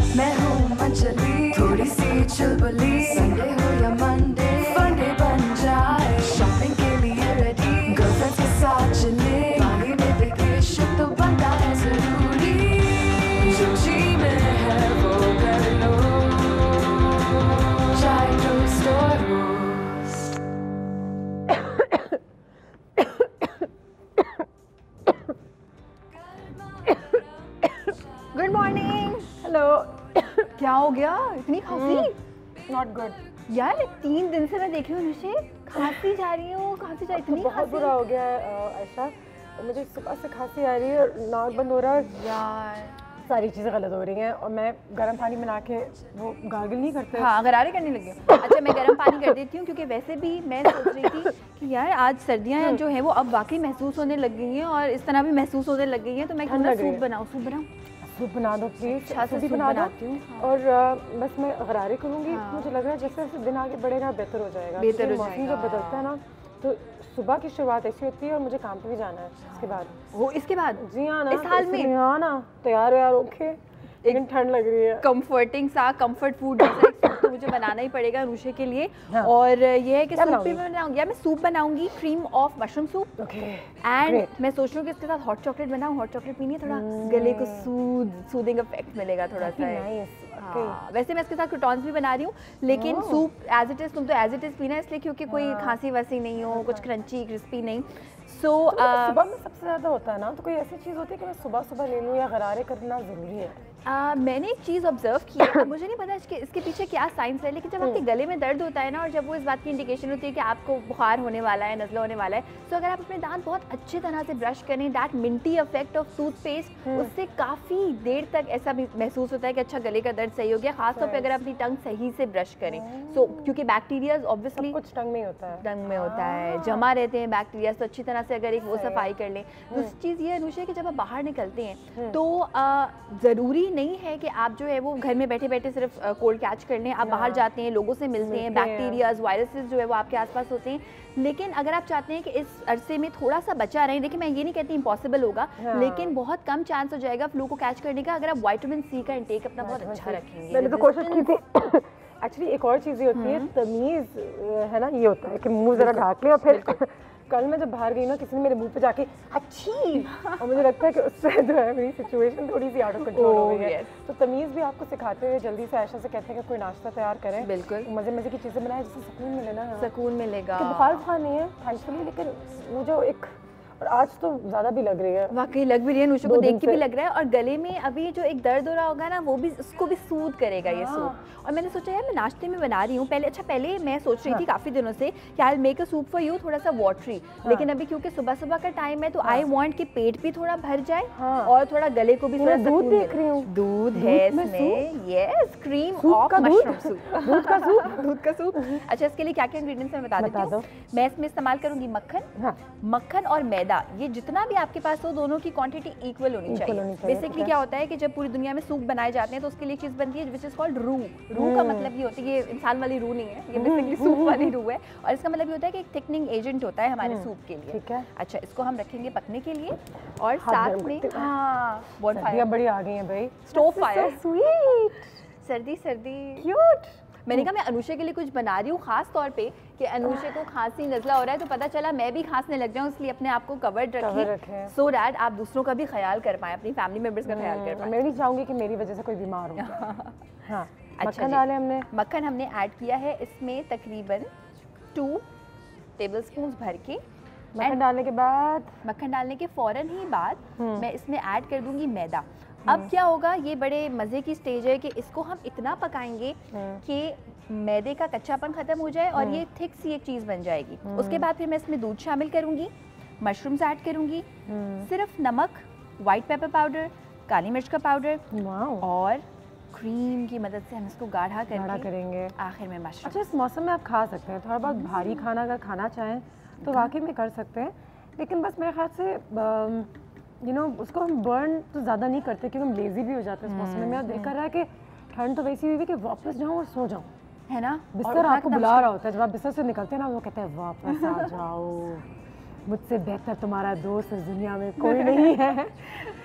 मैं हूँ मंचली, थोड़ी सी चुलबुली। संडे हो या मंडे, फंडे बन जाए। शॉपिंग के लिए रेडी, गर्लफ्रेंड्स के साथ चले। बाली में वेकेशन तो बनता है जरूरी। जो जी में है वो कर लो, चाहे टोस्ट और रोस्ट। Good morning. हेलो। क्या हो गया, इतनी खांसी? नॉट गुड यार 3 दिन से मैं देख रही हूँ अनुषे, खांसी जा रही हूँ, खांसी जा इतनी बहुत खांसी। बुरा हो गया है आयशा, मुझे सुबह से खांसी आ रही है और नाक बंद हो रहा है यार। सारी चीज़ें गलत हो रही हैं और मैं गर्म पानी बना के वो गार्गल नहीं करते। हाँ, गरारे करने लगी हूँ। अच्छा, मैं गर्म पानी कर देती हूँ क्योंकि वैसे भी मैं सोच रही थी कि यार आज सर्दियाँ जो है वो अब वाकई महसूस होने लग गई हैं और इस तरह भी महसूस होने लग गई हैं, तो मैं क्यों ना सूप बनाऊँ। सूप बना दो प्लीज। अच्छा से सूप बनाती हूँ। और बस मैं गरारे करूँगी। मुझे लग रहा है जैसे जैसे दिन आगे बढ़ेगा बेहतर हो जाएगा। मौसम जब बदलता है ना तो सुबह की शुरुआत ऐसी होती है और मुझे काम पे भी जाना है इसके बाद। वो इसके बाद? जी हाँ ना, इस हाल में? हाँ ना, तैयार यार ओके, लेकिन ठंड लग रही है। कंफर्टिंग सा कंफर्ट फूड जैसा एक सूप तो मुझे बनाना ही पड़ेगा अनुषे के लिए। हाँ। और ये है कि सूप भी मैं बनाऊंगी। मैं सूप बनाऊंगी cream of mushroom soup. Okay. And मैं सोच रही हूँ कि इसके साथ हॉट चॉकलेट बनाऊँ। हॉट चॉकलेट पीनी है, थोड़ा गले को सूदिंग इफेक्ट मिलेगा थोड़ा सा। हाँ, वैसे मैं इसके साथ क्रूटॉन्स भी बना रही हूँ, लेकिन सूप एज इट इज, तुम तो एज इट इज पीना इसलिए क्योंकि कोई खांसी वासी नहीं हो, कुछ क्रंची क्रिस्पी नहीं। सो सुबह में सबसे ज़्यादा होता है ना, तो कोई ऐसी चीज़ होती है कि मैं सुबह सुबह ले लूँ या गरारे करना ज़रूरी है? मैंने एक चीज़ ऑब्जर्व की है, मुझे नहीं पता इसके पीछे क्या साइंस है, लेकिन जब आपके गले में दर्द होता है ना और जब वो इस बात की इंडिकेशन होती है कि आपको बुखार होने वाला है, नज़ला होने वाला है, तो अगर आप अपने दांत बहुत अच्छी तरह से ब्रश करें, that Minty effect of toothpaste, उससे काफ़ी देर तक ऐसा भी महसूस होता है कि अच्छा गले का दर्द सही हो गया, खासतौर पर अगर अपनी टंग सही से ब्रश करें। सो क्योंकि बैक्टीरियाज ऑब्वियसली कुछ टंग में होता है, टंग में होता है, जमा रहते हैं बैक्टीरिया, तो अच्छी तरह से अगर एक वो सफाई कर लें। दूसरी चीज़ ये अनुषा कि जब आप बाहर निकलते हैं तो ज़रूरी नहीं है कि आप जो है वो घर में बैठे बैठे सिर्फ कोल्ड कैच कर लें। आप बाहर जाते हैं, लोगों से मिलते हैं, बैक्टीरियाज वायरसेस जो है वो आपके आसपास होते हैं। लेकिन अगर आप चाहते हैं कि इस अरसे में थोड़ा सा बचा रहें, देखिए मैं ये नहीं कहती इम्पॉसिबल होगा, लेकिन बहुत कम चांस हो जाएगा फ्लू को कैच करने का अगर आप विटामिन सी का इंटेक अपना बहुत अच्छा रखेंगे। मैंने तो कोशिश की थी। एक्चुअली एक और चीज़ ये होती है, तमीज़ है ना, ये होता है कि मुंह ज़रा ढाक ले। और फिर कल मैं जब बाहर गई ना, किसी ने मेरे मुंह पे जाके अच्छी, और मुझे लगता है कि उससे जो है मेरी सिचुएशन थोड़ी सी आउट ऑफ कंट्रोल हो गई है। तो तमीज़ भी आपको सिखाते हुए जल्दी से आयशा से कहते हैं कि कोई नाश्ता तैयार करें, बिल्कुल मज़े मज़े की चीज़ें बनाएं जिससे सुकून मिले ना। सुकून मिलेगा। बुखार नहीं है थैंकफुली, लेकिन वो जो एक, और आज तो ज़्यादा भी लग रही है, वाकई लग भी रही है, नुशा को देख के भी लग रहा है। और गले में अभी जो एक दर्द हो रहा होगा ना, वो भी उसको भी सूद करेगा ये सूप। और मैंने सोचा यार मैं नाश्ते में बना रही हूँ पहले मैं सोच रही थी काफ़ी दिनों से कि I make a soup for you, थोड़ा सा वाटरी, लेकिन अभी क्योंकि सुबह सुबह का टाइम है तो आई वांट कि पेट भी थोड़ा भर जाए और थोड़ा गले को भी थोड़ा दूध देख रही हूँ, दूध है इसमें, yes, cream of mushroom soup, दूध का सूप। अच्छा, इसके लिए क्या क्या इंग्रेडिएंट्स मैं बता देती हूँ। मैं इसमें इस्तेमाल करूँगी मक्खन और मैदा, ये जितना भी आपके पास हो दोनों की क्वांटिटी इक्वल होनी चाहिए। बेसिकली क्या होता है कि जब पूरी दुनिया में सूप बनाए जाते हैं तो उसके लिए चीज़ बनती है विच इज़ कॉल्ड रू। रू का मतलब ये होती है, ये इंसान वाली रू नहीं है, ये बेसिकली सूप वाली रू है। और इसका मतलब ये होता है कि एक थिकनिंग एजेंट होता है हमारे सूप के लिए। ठीक है। अच्छा, इसको हम रखेंगे पकने के लिए और साथ में bonfire बड़ी आ गई है भाई, स्टोव फायर, स्वीट, सर्दी क्यूट। मैंने कहा मैं अनुषा के लिए कुछ बना रही हूँ खास तौर पे कि अनुषा को खांसी नज़ला हो रहा है तो पता चला मैं भी खांसने लग जाऊँ, इसलिए अपने आप को कवर्ड रखें सो दैट आप दूसरों का भी ख्याल कर पाएं, अपनी फैमिली मेंबर्स का ख्याल कर पाएं। मैं नहीं चाहूँगी कि मेरी वजह से कोई बीमार हो। हाँ, मक्खन डाले हमने, मक्खन हमने ऐड किया है इसमें तकरीबन 2 टेबलस्पून भर के। मक्खन डालने के फ़ौरन ही बाद मैं इसमें ऐड कर दूंगी मैदा। अब क्या होगा, ये बड़े मज़े की स्टेज है कि इसको हम इतना पकाएंगे कि मैदे का कच्चापन ख़त्म हो जाए और ये थिक सी एक चीज़ बन जाएगी। उसके बाद फिर मैं इसमें दूध शामिल करूँगी, मशरूम्स ऐड करूँगी, सिर्फ नमक, वाइट पेपर पाउडर, काली मिर्च का पाउडर और क्रीम की मदद से हम इसको गाढ़ा करेंगे आखिर में मशरूम। अच्छा, इस मौसम में आप खा सकते हैं, थोड़ा बहुत भारी खाना अगर खाना चाहें तो वाकई में कर सकते हैं, लेकिन बस मेरे ख्याल से उसको हम बर्न तो ज़्यादा नहीं करते क्योंकि हम लेज़ी भी हो जाते हैं इस मौसम में। मेरा दिल कर रहा है कि ठंड तो वैसी हुई है कि वापस जाऊँ और सो जाऊँ, है ना। बिस्तर आपको बुला रहा होता है, जब आप बिस्तर से निकलते हैं ना वो कहते हैं वापस आ जाओ, मुझसे बेहतर तुम्हारा दोस्त इस दुनिया में कोई नहीं है।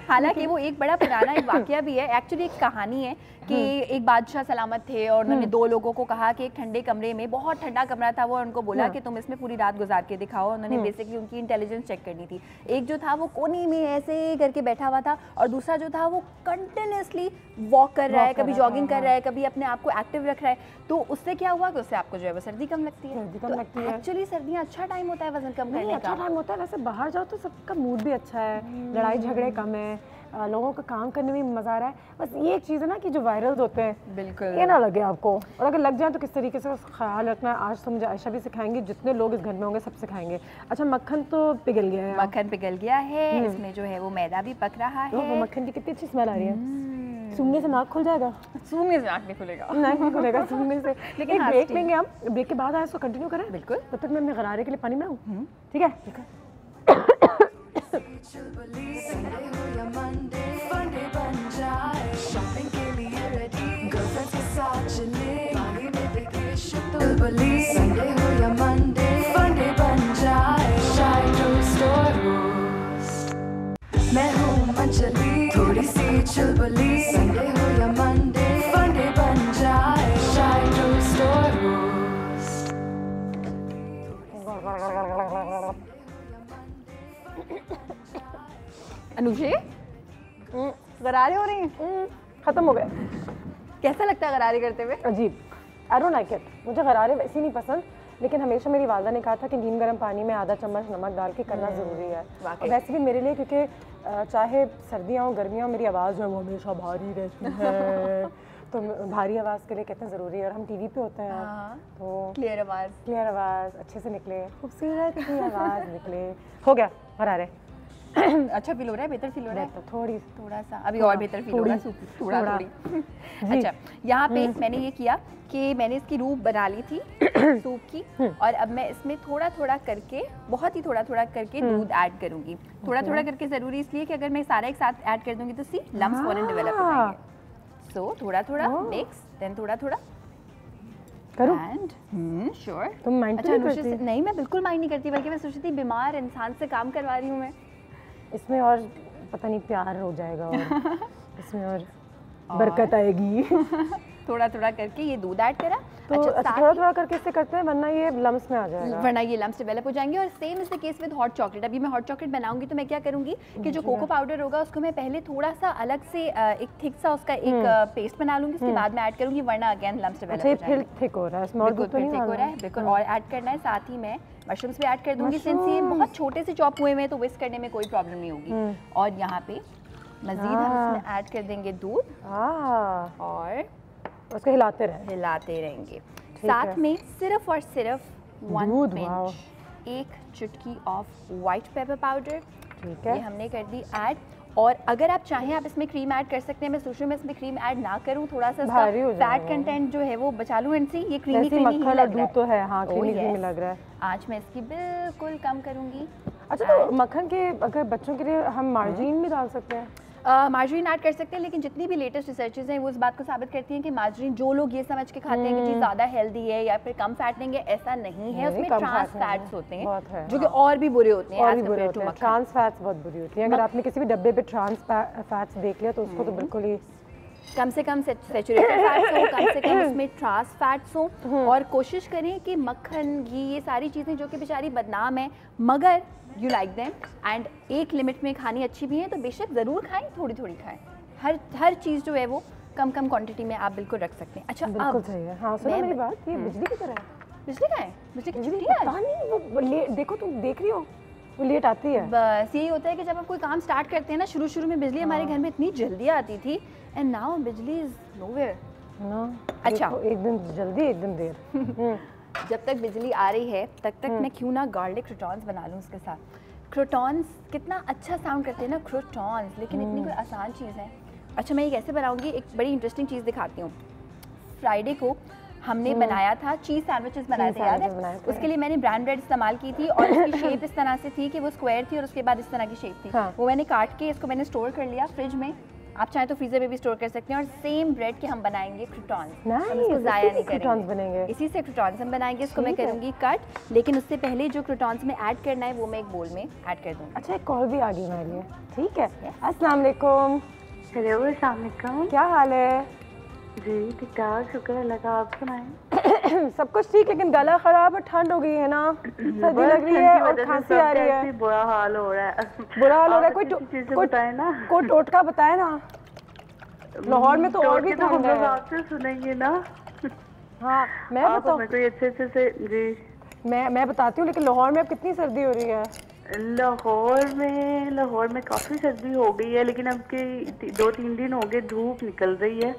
हालांकि वो एक बड़ा पुराना एक वाकया भी है, एक्चुअली एक कहानी है कि एक बादशाह सलामत थे और उन्होंने दो लोगों को कहा कि एक ठंडे कमरे में, बहुत ठंडा कमरा था वो, उनको बोला कि तुम इसमें पूरी रात गुजार के दिखाओ। उन्होंने बेसिकली उनकी इंटेलिजेंस चेक करनी थी। एक जो था वो कोने में ऐसे करके बैठा हुआ था और दूसरा जो था वो कंटिन्यूसली वॉक कर रहा है, कभी जॉगिंग कर रहा है, कभी अपने आप को एक्टिव रख रहा है। तो उससे क्या हुआ कि उससे आपको जो है वो सर्दी कम लगती है। एक्चुअली सर्दियाँ अच्छा टाइम होता है वजन कम करने का। अच्छा टाइम होता है, वैसे बाहर जाओ तो सबका मूड भी अच्छा है, लड़ाई झगड़े कम है, लोगों का काम करने में मजा आ रहा है। बस ये एक चीज़ है ना कि जो वायरल होते हैं बिल्कुल ये ना लगे आपको, और अगर लग जाए तो किस तरीके से उसका ख्याल रखना है। आज तो मुझे आयशा भी सिखाएंगी, जितने लोग इस घर में होंगे सब सिखाएंगे। अच्छा, मक्खन तो पिघल गया है। मक्खन पिघल गया है, इसमें जो है वो मैदा भी पक रहा है। मक्खन की कितनी अच्छी स्मेल आ रही है। सूंघने से नाक खुल जाएगा। सूंघने से नाक नहीं खुलेगा, नाक नहीं खुलेगा सूंघने से। लेकिन हाँ, ब्रेक लेंगे हम, ब्रेक के बाद आए इसको कंटिन्यू करें। बिल्कुल। तब तक मैं अपने गरारे के लिए पानी में आऊँ, ठीक है? संडे हो या मंडे, फंडे बन जाए, शॉपिंग के लिए रेडी, गर्लफ्रेंड्स के साथ चले, बागी में वेकेशन तो चुलबुली। संडे हो या मंडे, फंडे बन जाए, चाय टोस्ट और रोस्ट। मैं हूँ मंचली, थोड़ी सी चुलबुली। संडे हो या मंडे, फंडे बन जाए, चाय टोस्ट और रोस्ट। अनुषे गरारे हो रही हैं? खत्म हो गए। कैसा लगता है गरारे करते हुए? अजीब, आई डोंट लाइक इट। मुझे गरारे वैसे नहीं पसंद, लेकिन हमेशा मेरी वालदा ने कहा था कि नीम गर्म पानी में आधा चम्मच नमक डाल के करना ज़रूरी है। और वैसे भी मेरे लिए, क्योंकि चाहे सर्दियाँ हो गर्मियाँ हो, मेरी आवाज़ जो है वो हमेशा भारी रहती है। तो भारी आवाज़ के लिए कहते हैं ज़रूरी है। और हम टीवी पे होते हैं तो क्लियर आवाज़ अच्छे से निकले, खूबसूरत सी आवाज़ निकले। हो गया गरारे। अच्छा फील हो रहा है, बेहतर फील हो रहा है? थोड़ा सा अभी और बेहतर फील हो रहा है, थोड़ी। अच्छा, यहाँ पे मैंने ये किया कि मैंने इसकी रूप बना ली थी सूप की, और अब मैं इसमें थोड़ा थोड़ा करके, बहुत ही थोड़ा थोड़ा करके दूध ऐड करूँगी। थोड़ा थोड़ा करके ज़रूरी इसलिए कि अगर मैं सारा एक साथ ऐड कर दूँगी तो सी लम्स फॉरन डेवलप हो जाएंगे। सो थोड़ा थोड़ा मिक्स, देन थोड़ा थोड़ा करूं? श्योर। तुम माइंड अच्छा अनुषा, नहीं मैं बिल्कुल माइंड नहीं करती, बल्कि मैं सोच रही थी बीमार इंसान से काम करवा रही हूँ मैं। इसमें और पता नहीं प्यार हो जाएगा और इसमें और बरकत आएगी। थोड़ा थोड़ा करके ये दूध ऐड करा। तो अच्छा थोड़ा थोड़ा करके इससे करते हैं, वरना ये लम्स में आ जाएगा, वरना ये लम्स डेवलप हो जाएंगे। और same is the case with hot chocolate. अभी मैं हॉट चॉकलेट बनाऊंगी तो मैं क्या करूंगी कि जो कोको पाउडर होगा उसको मैं पहले थोड़ा सा अलग से एक थिक सा उसका एक पेस्ट बना लूंगी, उसके बाद में ऐड करूंगी, वरना अगेन लम्स डेवलप हो जाएंगे। फिर थिक हो रहा है, स्मॉल दूध तो नहीं हो रहा है बिल्कुल। और ऐड करना है, साथ ही मैं मशरूम्स भी ऐड कर दूंगी। सिंस ये बहुत छोटे से चॉप हुए हैं तो विस्क करने में कोई प्रॉब्लम नहीं होगी। और यहाँ पे मजीद हम इसमें ऐड कर देंगे दूध और उसको हिलाते रहेंगे। साथ में सिर्फ और सिर्फ 1 पिंच, एक चुटकी ऑफ वाइट पेपर पाउडर, ठीक है, ये हमने कर दी ऐड। और अगर आप चाहें आप इसमें क्रीम ऐड कर सकते हैं। मैं सोच रही हूँ मैं इसमें क्रीम ऐड ना करूँ, थोड़ा सा फैट कंटेंट जो है वो बचा लूँ इनसे। ये क्रीमी ही लग रहा है, तो है हाँ, क्रीमी लग रहा है। आज मैं इसकी बिल्कुल कम करूँगी। अच्छा, तो मक्खन के अगर बच्चों के लिए हम मार्जिन भी डाल सकते हैं? मार्जरीन ऐड कर सकते हैं, लेकिन जितनी भी लेटेस्ट रिसर्चेज हैं वो इस बात को साबित करती हैं कि मार्जरीन, जो लोग ये समझ के खाते हैं कि चीज़ ज़्यादा हेल्दी है या फिर कम फैट लेंगे, ऐसा नहीं है। उसमें ट्रांस फैट्स होते हैं जो कि और भी बुरे होते हैं। ट्रांस फैट्स बहुत बुरी होती हैं। अगर आपने किसी भी डब्बे पे ट्रांस फैट्स देख लिया तो उसको तो बिल्कुल ही कम से कम सैचुरेटेड फैट्स हो, कम से कम उसमें ट्रांस फैट्स हो। और कोशिश करें कि मक्खन, घी, ये सारी चीज़ें जो कि बेचारी बदनाम है मगर यू लाइक देम एंड एक लिमिट में खानी अच्छी भी है, तो बेशक ज़रूर खाएं, थोड़ी थोड़ी खाएं। हर चीज़ जो है वो कम कम क्वांटिटी में आप बिल्कुल रख सकते हैं। अच्छा, बिल्कुल सही है। हाँ, सुनो मेरी बात, ये बिजली की तरह है। बिजली का है? बिजली की छुट्टी है? पता नहीं, वो देखो, तुम देख रही हो वो लेट आती है। बस यही होता है कि जब हम कोई काम स्टार्ट करते हैं ना, शुरू में बिजली हमारे घर में इतनी जल्दी आती थी, एंड नाउ बिजली इज नोवेयर ना। अच्छा, एक दिन जल्दी एक दिन देर। जब तक बिजली आ रही है तक मैं क्यों ना गार्लिक क्रोटॉन्स बना लूँ उसके साथ। क्रोटॉन्स कितना अच्छा साउंड करते हैं ना, क्रोटॉन्स, लेकिन इतनी कोई आसान चीज़ है। अच्छा, मैं ये कैसे बनाऊंगी, एक बड़ी इंटरेस्टिंग चीज़ दिखाती हूँ। फ्राइडे को हमने बनाया था चीज़ सैंडविचेस बनाए थे, याद है? उसके लिए मैंने ब्राउन ब्रेड इस्तेमाल की थी और उसकी शेप इस तरह से थी कि वो स्क्वायर थी और उसके बाद इस तरह की शेप थी। वो मैंने काट के इसको मैंने स्टोर कर लिया फ्रिज में आप चाहें तो फ्रीजर में भी स्टोर कर सकते हैं। और सेम ब्रेड के हम बनाएंगे क्रूटॉन्स, Nice, हम इसको ज़ाया नहीं croutons करेंगे, बनेंगे। इसी से क्रूटॉन्स हम बनाएंगे। इसको मैं ठीक है। करूँगी कट, लेकिन उससे पहले जो क्रूटॉन्स में ऐड करना है वो मैं एक बोल में ऐड कर दूँगी। अच्छा, एक कॉल भी आ गई हमारी है, ठीक है। अस्सलाम वालेकुम। हेलो, अस्सलाम वालेकुम। क्या हाल है? जी ठीक ठाक, शुक्र अल्लाह का। आप सुनाएं। सब कुछ ठीक, लेकिन गला खराब और ठंड हो गई है ना, सर्दी लग रही है और खांसी आ रही है। बुरा हाल हो रहा है। बुरा हाल हो रहा है। कोई बताए ना, कोई टोटका बताए ना। लाहौर में तो और भी तो हम ठंड लोग है। आपसे सुनेंगे ना। हाँ, मैं आप बताऊँ? हमें कोई अच्छे से जी। मैं बताती हूँ, लेकिन लाहौर में अब कितनी सर्दी हो रही है? लाहौर में काफ़ी सर्दी हो गई है, लेकिन अब के 2-3 दिन हो गए धूप निकल रही है।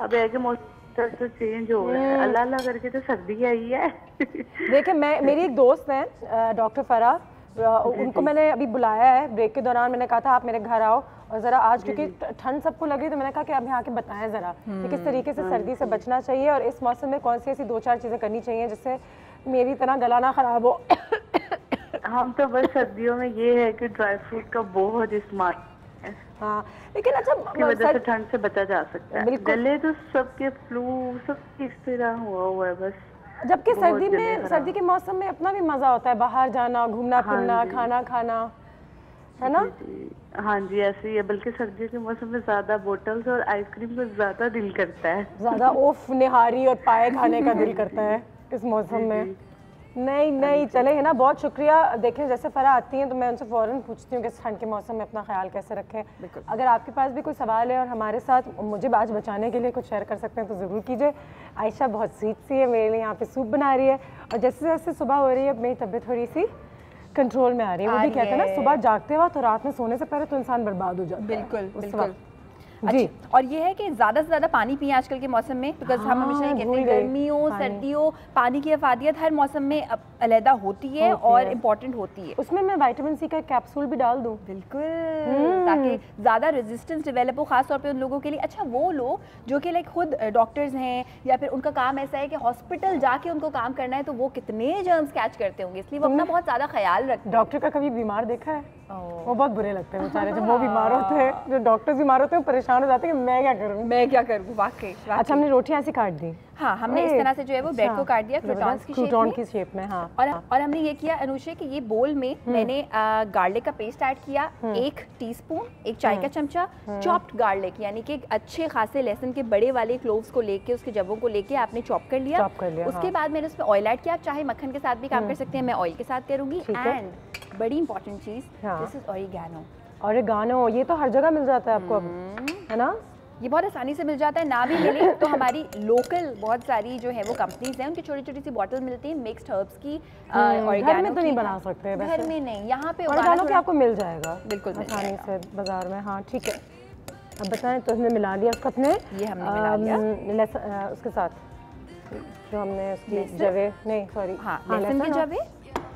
अब है कि मौसम तो चेंज हो रहा है। अल्लाह अल्लाह करके तो सर्दी आई है। देखिए, मेरी एक दोस्त है डॉक्टर फरा, उनको मैंने अभी बुलाया है ब्रेक के दौरान। मैंने कहा था आप मेरे घर आओ और ज़रा आज, क्योंकि ठंड सबको लगी, तो मैंने कहा कि अब यहाँ के बताएं ज़रा कि किस तरीके से सर्दी से बचना चाहिए और इस मौसम में कौन सी ऐसी 2-4 चीज़ें करनी चाहिए जिससे मेरी तरह गला ना ख़राब हो। हम तो बस सर्दियों में ये है कि ड्राई फ्रूट का बहुत इस्तेमाल है। हाँ, लेकिन अच्छा, की वजह से ठंड से बचा जा सकता है। बिल्कुल। गले तो सबके फ्लू सब इस तरह हुआ है बस। जबकि सर्दी के मौसम में अपना भी मज़ा होता है, बाहर जाना, घूमना फिरना, खाना खाना, है ना? हाँ जी, ऐसे ही है। बल्कि सर्दियों के मौसम में ज्यादा बोटल्स और आइसक्रीम को ज्यादा दिल करता है। ज़्यादा ओफ निहारी और पाए खाने का दिल करता है इस मौसम में। नहीं चले, है ना। बहुत शुक्रिया। देखें, जैसे फरा आती हैं तो मैं उनसे फ़ौरन पूछती हूँ कि ठंड के मौसम में अपना ख्याल कैसे रखें। अगर आपके पास भी कोई सवाल है और हमारे साथ मुझे आज बचाने के लिए कुछ शेयर कर सकते हैं तो ज़रूर कीजिए। आयशा बहुत स्वीट सी है, मेरे लिए यहाँ पे सूप बना रही है और जैसे जैसे सुबह हो रही है मेरी तबीयत थोड़ी सी कंट्रोल में आ रही है। वो भी कहते हैं ना, सुबह जागते वक्त और रात में सोने से पहले तो इंसान बर्बाद हो जाता है। बिल्कुल। जी। और ये है कि ज़्यादा से ज़्यादा पानी पिए आजकल के मौसम में, बिकॉज हम हमेशा ये कहते हैं गर्मियों सर्दियों पानी की अफादियत हर मौसम में अलहदा होती है और इम्पॉर्टेंट होती है। उसमें मैं विटामिन सी का कैप्सूल भी डाल दूं? बिल्कुल, ताकि ज़्यादा रेजिस्टेंस डेवलप हो, खास तौर पे उन लोगों के लिए। अच्छा, वो लोग जो कि लाइक खुद डॉक्टर्स हैं या फिर उनका काम ऐसा है कि हॉस्पिटल जाके उनको काम करना है, तो वो कितने जर्म्स कैच करते होंगे, इसलिए वो अपना बहुत ज़्यादा ख्याल रखते हैं। डॉक्टर का कभी बीमार देखा है? वो बहुत बुरे लगते हैं बेचारे जब वो बीमार होते हैं। जो डॉक्टर्स बीमार होते हैं परेशान हो जाते हैं कि मैं क्या करूँ। वाकई। अच्छा, हमने रोटियां ऐसे काट दी? हाँ, हमने इस तरह से जो है वो ब्रेड को काट दिया क्रूटॉन की शेप में। हाँ, और हमने ये किया अनुषा कि ये बोल में मैंने गार्लिक का पेस्ट ऐड किया, 1 टीस्पून, 1 चाय का चमचा चॉप्ड गार्लिक, यानी कि अच्छे खासे लहसुन के बड़े वाले क्लोव्स को लेके, उसके जबों को लेके आपने चॉप कर लिया। उसके बाद मैंने उसमें ऑयल ऐड किया। आप चाहे मक्खन के साथ भी काम कर सकते हैं, मैं ऑयल के साथ करूँगी। एंड बड़ी important cheese, this is oregano. ये तो हर जगह मिल जाता है आपको अब, है ना? ये बहुत आसानी से मिल जाता है। ना भी मिले तो हमारी लोकल बहुत सारी जो है वो कंपनीज हैं, उनकी छोटी छोटी सी बॉटल मिलती है मिक्स्ड हर्ब्स की। घर में तो नहीं बना सकते, घर में नहीं, यहाँ पे ऑरिगैनो के आपको मिल जाएगा बिल्कुल आसानी से बाजार में। हाँ, ठीक है। अब बताएं, तो हमने मिला लिया उसको अपने, ये हमने मिला लिया उसके साथ जो हमने उसकी जवे, नहीं सॉरी, हाँ, लहसुन के जवे,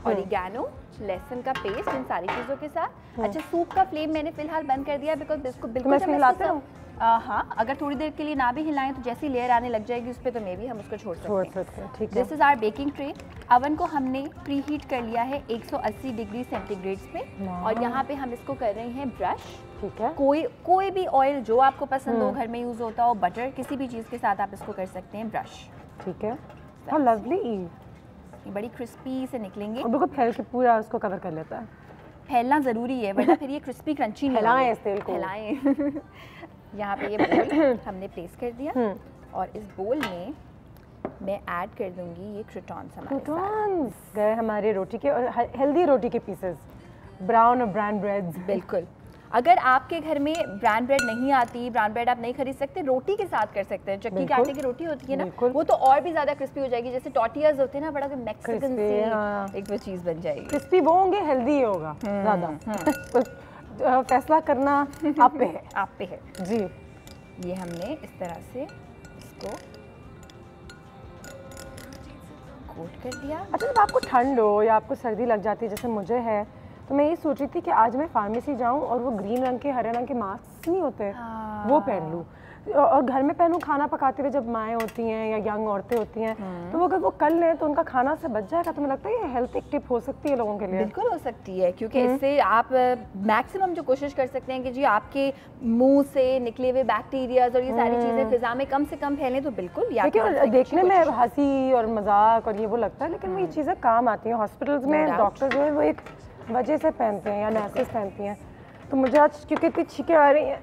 ऑरिगैनो, लहसुन का पेस्ट, इन सारी चीज़ों के साथ। अच्छा, सूप का फ्लेम मैंने फिलहाल बंद कर दिया बिकॉज इसको बिल्कुल हिलाते हो? हाँ, अगर थोड़ी देर के लिए ना भी हिलाएं तो जैसी लेयर आने लग जाएगी उस पर तो मे भी हम उसको छोड़ सकते हैं। ठीक है। This is our baking tray. Oven को हमने प्री हीट कर लिया है 180 डिग्री सेंटीग्रेड पे और यहाँ पे हम इसको कर रहे हैं ब्रश। ठीक है। कोई भी ऑयल जो आपको पसंद हो, घर में यूज होता हो, बटर, किसी भी चीज़ के साथ आप इसको कर सकते हैं ब्रश। ठीक है। How lovely. ये बड़ी क्रिस्पी से निकलेंगे और बिल्कुल फैल के पूरा उसको कवर कर लेता है। फैलना ज़रूरी है वरना फिर ये क्रिस्पी क्रंची नहीं फैलाएं इस तेल को। फैलाएं। यहाँ पे ये बोल हमने प्लेस कर दिया और इस बोल में मैं ऐड कर दूंगी ये क्रूटॉन्स गए हमारे रोटी के, और हेल्दी रोटी के पीसेस, ब्राउन और ब्राउन ब्रेड्स। बिल्कुल। अगर आपके घर में ब्राउन ब्रेड नहीं आती, ब्राउन ब्रेड आप नहीं खरीद सकते, रोटी के साथ कर सकते हैं। चक्की के आटे की रोटी होती है ना, वो तो और भी ज्यादा क्रिस्पी हो जाएगी। जैसे टॉर्टियाज होते हैं ना, बड़ा मैक्सिकन सी एक वो चीज बन जाएगी। क्रिस्पी वो होंगे, हेल्दी होगा ज्यादा। फैसला करना आप पे है। आप पे है जी। ये हमने इस तरह से इसको कोट कर दिया। अच्छा, जब आपको ठंड हो या आपको सर्दी लग जाती है जैसे मुझे है, तो मैं ये सोच रही थी कि आज मैं फार्मेसी जाऊं और वो ग्रीन रंग के, हरे रंग के मास्क नहीं होते, वो पहन लूं। और घर में पहनूं खाना पकाते हुए जब माएँ होती हैं या यंग औरतें होती हैं तो वो अगर वो कर लें तो उनका खाना से बच जाएगा। तो मुझे लगता है ये हेल्थ एक टिप हो सकती है लोगों के लिए। बिल्कुल हो सकती है, क्योंकि इससे आप मैक्सिमम जो कोशिश कर सकते हैं कि जी आपके मुंह से निकले हुए बैक्टीरियाज और ये सारी चीज़ें फिजा में कम से कम फैलें, तो बिल्कुल देखिए देखने में हंसी और मजाक और ये वो लगता है, लेकिन वो ये चीज़ें काम आती हैं। हॉस्पिटल्स में डॉक्टर जो है वो एक वजह से पहनते हैं या नर्सेस पहनती हैं। तो मुझे आज क्योंकि इतनी छींकें आ रही हैं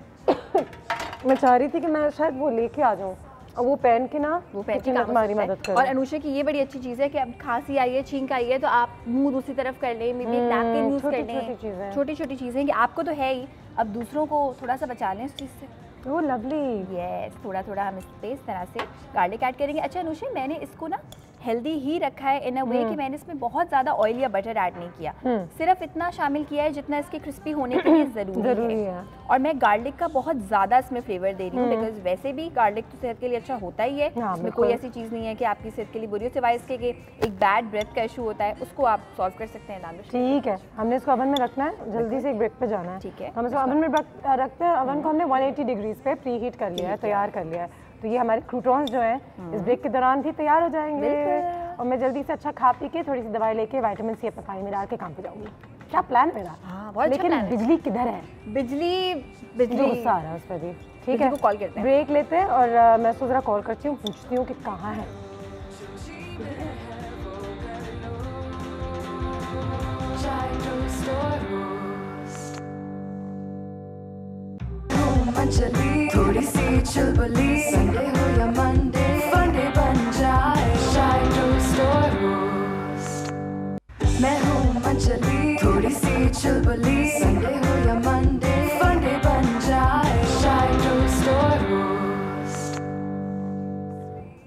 मैं चाह रही थी कि मैं शायद वो लेके आ जाऊँ और वो पहन के ना तुम्हारी मदद करूँ। और अनुषा की ये बड़ी अच्छी चीज़ है कि अब खांसी आई है, छींक आई है, तो आप मुंह दूसरी तरफ कर लें, मे बी एक नैपकिन यूज़ कर लें। छोटी छोटी चीज़ें कि आपको तो है ही, अब दूसरों को थोड़ा सा बचा लें इस चीज़ से। वो लवली। यस, थोड़ा थोड़ा हम इस तरह से गार्लिक ऐड करेंगे। अच्छा अनुषा, मैंने इसको ना हेल्दी ही रखा है इन अ वे कि मैंने इसमें बहुत ज़्यादा ऑयल या बटर ऐड नहीं किया, सिर्फ इतना शामिल किया है जितना इसके क्रिस्पी होने के लिए ज़रूरी है। और मैं गार्लिक का बहुत ज़्यादा इसमें फ्लेवर दे रही हूँ, बिकॉज वैसे भी गार्लिक तो सेहत के लिए अच्छा होता ही है। इसमें कोई ऐसी चीज़ नहीं है कि आपकी सेहत के लिए बुरी हो, सिवाय इसके कि एक बैड ब्रेथ का इशू होता है, उसको आप सॉल्व कर सकते हैं। लामिश ठीक है, हमने इसको ओवन में रखना है, जल्दी से एक ब्रेक पे जाना है। ठीक है, हम इसको ओवन में रखते हैं। ओवन को हमने 180 डिग्रीज पे प्री हीट कर लिया है, तैयार कर लिया है। तो ये हमारे क्रूटॉन्स जो हैं इस ब्रेक के दौरान भी तैयार हो जाएंगे और मैं जल्दी से अच्छा खा पी के थोड़ी सी दवाई लेके विटामिन सी पानी में डाल के काम पे जाऊंगी। क्या प्लान है मेरा? बहुत लेकिन अच्छा बिजली किधर है? बिजली गुस्सा आ रहा है उस पर भी। ठीक है, कॉल करते हैं, ब्रेक लेते हैं और मैं उसको जरा कॉल करती हूँ, पूछती हूँ कि कहाँ है। थोड़ी सी चुलबुली, संडे हो या मंडे, फंडे बन जाए शायद स्टोर रोस्ट। मैं हूँ मंचली, थोड़ी सी चुलबुली, संडे हो या मंडे, फंडे बन जाए शायद store roast.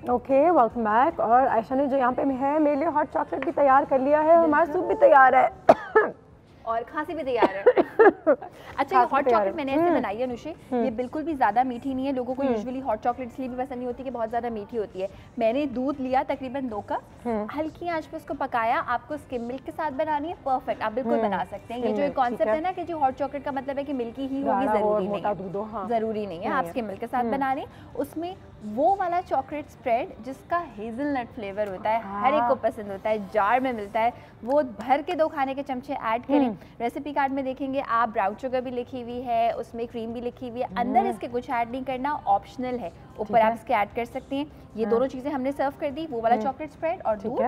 Okay, welcome back. और आयशा ने जो यहाँ पे है मेरे लिए हॉट चॉकलेट भी तैयार कर लिया है, हमारा सूप भी तैयार है और खांसी भी तैयार है। अच्छा, ये हॉट चॉकलेट मैंने ऐसे बनाई है अनुषे, ये बिल्कुल भी ज़्यादा मीठी नहीं है। लोगों को यूजुअली हॉट चॉकलेट इसलिए भी पसंद नहीं होती कि बहुत ज़्यादा मीठी होती है। मैंने दूध लिया तकरीबन 2 कप, हल्की आंच पे उसको पकाया। आपको स्किम मिल्क के साथ बनानी है, परफेक्ट, आप बिल्कुल बना सकते हैं। ये जो एक कॉन्सेप्ट है ना कि जो हॉट चॉकलेट का मतलब है कि मिल्की ही होगी, ज़रूरी नहीं है, ज़रूरी नहीं है। आप स्किम मिल्क के साथ बना रहे, उसमें वो वाला चॉकलेट स्प्रेड जिसका हेज़लनट फ्लेवर होता है, हर एक को पसंद होता है, जार में मिलता है, वो भर के 2 खाने के चमचे ऐड करें। रेसिपी कार्ड में देखेंगे आप, ब्राउन शुगर भी लिखी हुई है, उसमें क्रीम भी लिखी हुई है, अंदर इसके कुछ ऐड नहीं करना, ऑप्शनल है, ऊपर आप इसके ऐड कर सकते हैं। ये दोनों चीज़ें हमने सर्व कर दी, वो वाला चॉकलेट स्प्रेड और दूध।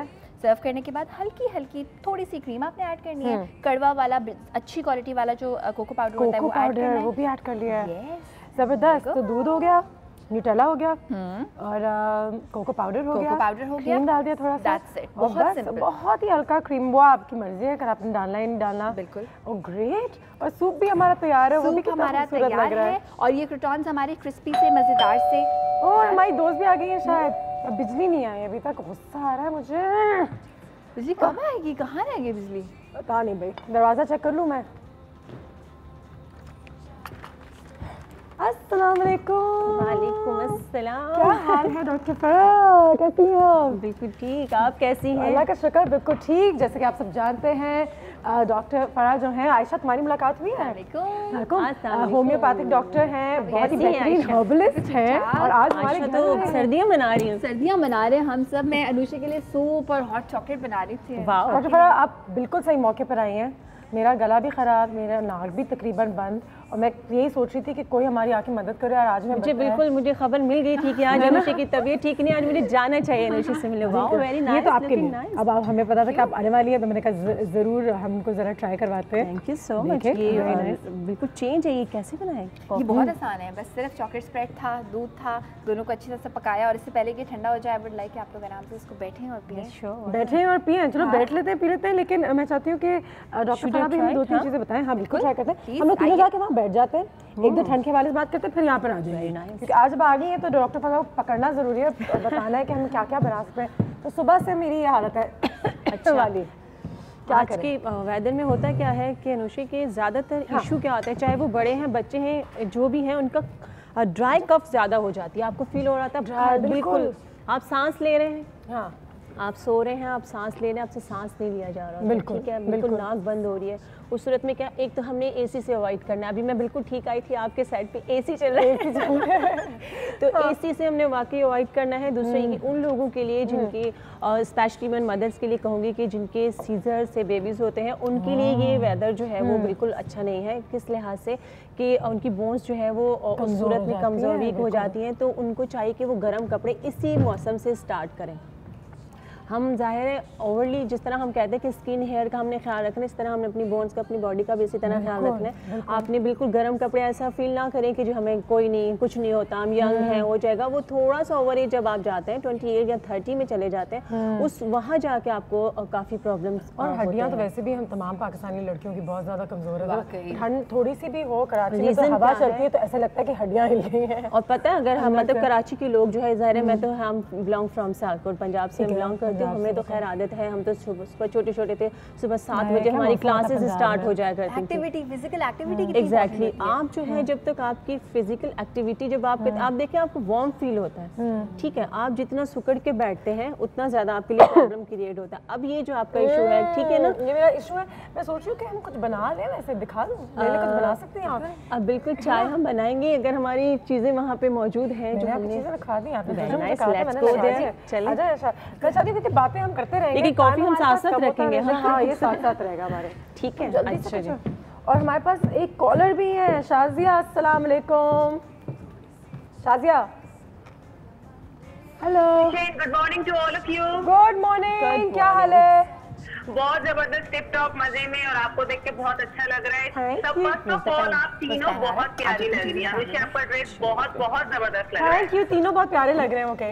सर्व करने के बाद हल्की हल्की थोड़ी सी क्रीम आपने ऐड करनी है, कड़वा वाला अच्छी क्वालिटी वाला जो कोको पाउडर होता है वो ऐड करना है, वो भी ऐड कर लिया है। जबरदस्त। तो दूध हो गया, न्यूटेला हो गया और कोको पाउडर हो गया, क्रीम डाल दिया थोड़ा सा, बहुत सिंपल, बहुत ही हल्का क्रीम। वो आपकी मर्जी है, अगर आपने डालना ही नहीं डालना। बिल्कुल। Oh great. और सूप भी हमारा तैयार है, वो भी हमारा तैयार है। और ये क्रूटॉन्स हमारे क्रिस्पी से मजेदार से। और हमारी दोस्त भी आ गई है शायद, अब बिजली नहीं आई अभी तक, गुस्सा आ रहा है मुझे। बिजली कब आएगी? कहाँ रहेगी बिजली? पता नहीं भाई, दरवाजा चेक कर लूँ मैं। अस्सलाम वालेकुम। वालेकुम अस्सलाम। क्या हाल है डॉक्टर फराह, कैसी हैं आप? बिल्कुल ठीक, आप कैसी हैं? अल्लाह का शुक्र, बिल्कुल ठीक। जैसे कि आप सब जानते हैं डॉक्टर फराह जो हैं, आयशा तुम्हारी मुलाकात हुई है, होम्योपैथिक डॉक्टर हैं, बहुत ही बेहतरीन हर्बलिस्ट हैं और आज हमारे तो सर्दियाँ मना रही हूँ। सर्दियाँ मना रहे हम सब। मैं अनुषा के लिए सूप और हॉट चॉकलेट बना रही थी। डॉक्टर फराह आप बिल्कुल सही मौके पर आई हैं। मेरा गला भी ख़राब, मेरा नाक भी तकरीबन बंद, और मैं यही सोच रही थी कि कोई हमारी आके मदद करे। और आज मुझे खबर मिल गई थी कि आज अनुषा की तबीयत ठीक नहीं, आज मुझे जाना चाहिए अनुषा से मिलने। Wow very nice. ये तो आपके लिए। अब आप हमें पता था कि आप आने वाली है, तो मैंने कहा ज़रूर हमको ज़रा ट्राई करवाते हैं। Thank you so much. ये बिल्कुल चेंज है। ये कैसे बनाए? ये बहुत आसान है, बस सिर्फ चॉकलेट स्प्रेड था, दूध था, दोनों को अच्छी तरह से पकाया। और इससे पहले कि ठंडा हो जाए, आई वुड लाइक कि आप लोग आराम से इसको बैठें और पिएं। बैठें और पिएं, चलो बैठ लेते हैं, पी लेते हैं। लेकिन मैं चाहती हूँ कि डॉक्टर फराह भी हमें 2-3 चीज़ें बताएं। हाँ बिल्कुल ट्राई करते हैं। हम लोग तीनों जाके वहाँ बैठ जाते हैं, एक दो ठंड के वाले बात करते हैं, फिर यहाँ पर आ जाएंगे, क्योंकि आज जब आ गई है तो डॉक्टर फराह को पकड़ना ज़रूरी है, बताना है कि हम क्या क्या बना सकते हैं। तो सुबह से मेरी ये हालत है अच्छा वाली। आज के वेदर में होता क्या है कि अनुषा के ज़्यादातर इशू क्या आता है, चाहे वो बड़े हैं, बच्चे हैं, जो भी हैं, उनका ड्राई कफ ज़्यादा हो जाती है। आपको फील हो रहा था? बिल्कुल। आप सांस ले रहे हैं, आप सो रहे हैं, आप सांस ले रहे हैं, आपसे सांस नहीं लिया जा रहा, बिल्कुल, ठीक है, बिल्कुल नाक बंद हो रही है। उस सूरत में क्या, एक तो हमने एसी से अवॉइड करना है। अभी मैं बिल्कुल ठीक आई थी, आपके साइड पे एसी चल रहा है तो एसी से हमने वाकई अवॉइड करना है। दूसरा ये कि उन लोगों के लिए जिनकी स्पेशली मैं मदर्स के लिए कहूँगी कि जिनके सीजर से बेबीज़ होते हैं, उनके लिए ये वेदर जो है वो बिल्कुल अच्छा नहीं है। किस लिहाज से कि उनकी बोन्स जो है वो उस सूरत में कमज़ोर वीक हो जाती हैं, तो उनको चाहिए कि वो गर्म कपड़े इसी मौसम से स्टार्ट करें। हम ज़ाहिर है ओवरली जिस तरह हम कहते हैं कि स्किन हेयर का हमने ख्याल रखना है, इस तरह हमने अपनी बोन्स का, अपनी बॉडी का भी इसी तरह ख्याल रखना है। आपने बिल्कुल गर्म कपड़े ऐसा फील ना करें कि जो हमें कोई नहीं, कुछ नहीं होता, हम यंग हैं, हो जाएगा। वो थोड़ा सा ओवर एज जब आप जाते हैं 28 या 30 में चले जाते हैं, उस वहाँ जाके आपको काफ़ी प्रॉब्लम्स। और हड्डियाँ तो वैसे भी हम तमाम पाकिस्तानी लड़कियों की बहुत ज़्यादा कमज़ोर है। ठंड थोड़ी सी भी हो, कराची में तो हवा चलती है तो ऐसा लगता है कि हड्डियाँ हिल गई हैं। और पता है अगर हम मतलब कराची के लोग जो है, ज़ाहिर है मैं तो हम बिलोंग फ्रॉम सियालकोट, पंजाब से बिलोंग करती हूँ, हमें तो खैर आदत है, हम तो सुबह छोटे थे, सुबह 7 बजे हमारी क्लासेस स्टार्ट हो जाया करती थी। एक्टिविटी, फिजिकल एक्टिविटी कितनी एग्जैक्टली। आप जो है जब तक आपकी फिजिकल एक्टिविटी जब आप देखें आपको वार्म फील होता है, ठीक है, आप जितना सुकड़ के बैठते हैं उतना ज्यादा आपके लिए प्रॉब्लम क्रिएट होता है। अब ये जो आपका इशू है, ठीक है ना, ये मेरा इशू है। मैं सोच रही हूँ कि हम कुछ बना लें, वैसे दिखा दूँ, मैंने कुछ बना सकते हैं आप? अब बिल्कुल चाय हम बनाएंगे अगर हमारी चीजें वहाँ पे मौजूद हैं जो हमने चीजें दिखा दी आपने। चलिए मैं चाहती हूँ कि बातें हम करते रहेंगे, लेकिन कॉफी हम साथ साथ रखेंगे। हाँ, ये साथ साथ रहेगा हमारे, ठीक है। अच्छा जी। और हमारे पास एक कॉलर भी है, शाजिया। अस्सलाम वालेकुम Shazia. Hello, good morning to all of you. Good morning, क्या हाल है? बहुत जबरदस्त, टिप टॉप मजे में, और आपको देख के बहुत अच्छा लग रहा है। सब फर्स्ट ऑफ ऑल आप तीनों बहुत प्यारी लग रही है। अनुषा, आपका ड्रेस बहुत बहुत जबरदस्त लग रहा है। थैंक यू, तीनों बहुत प्यारे लग रहे हैं। ओके,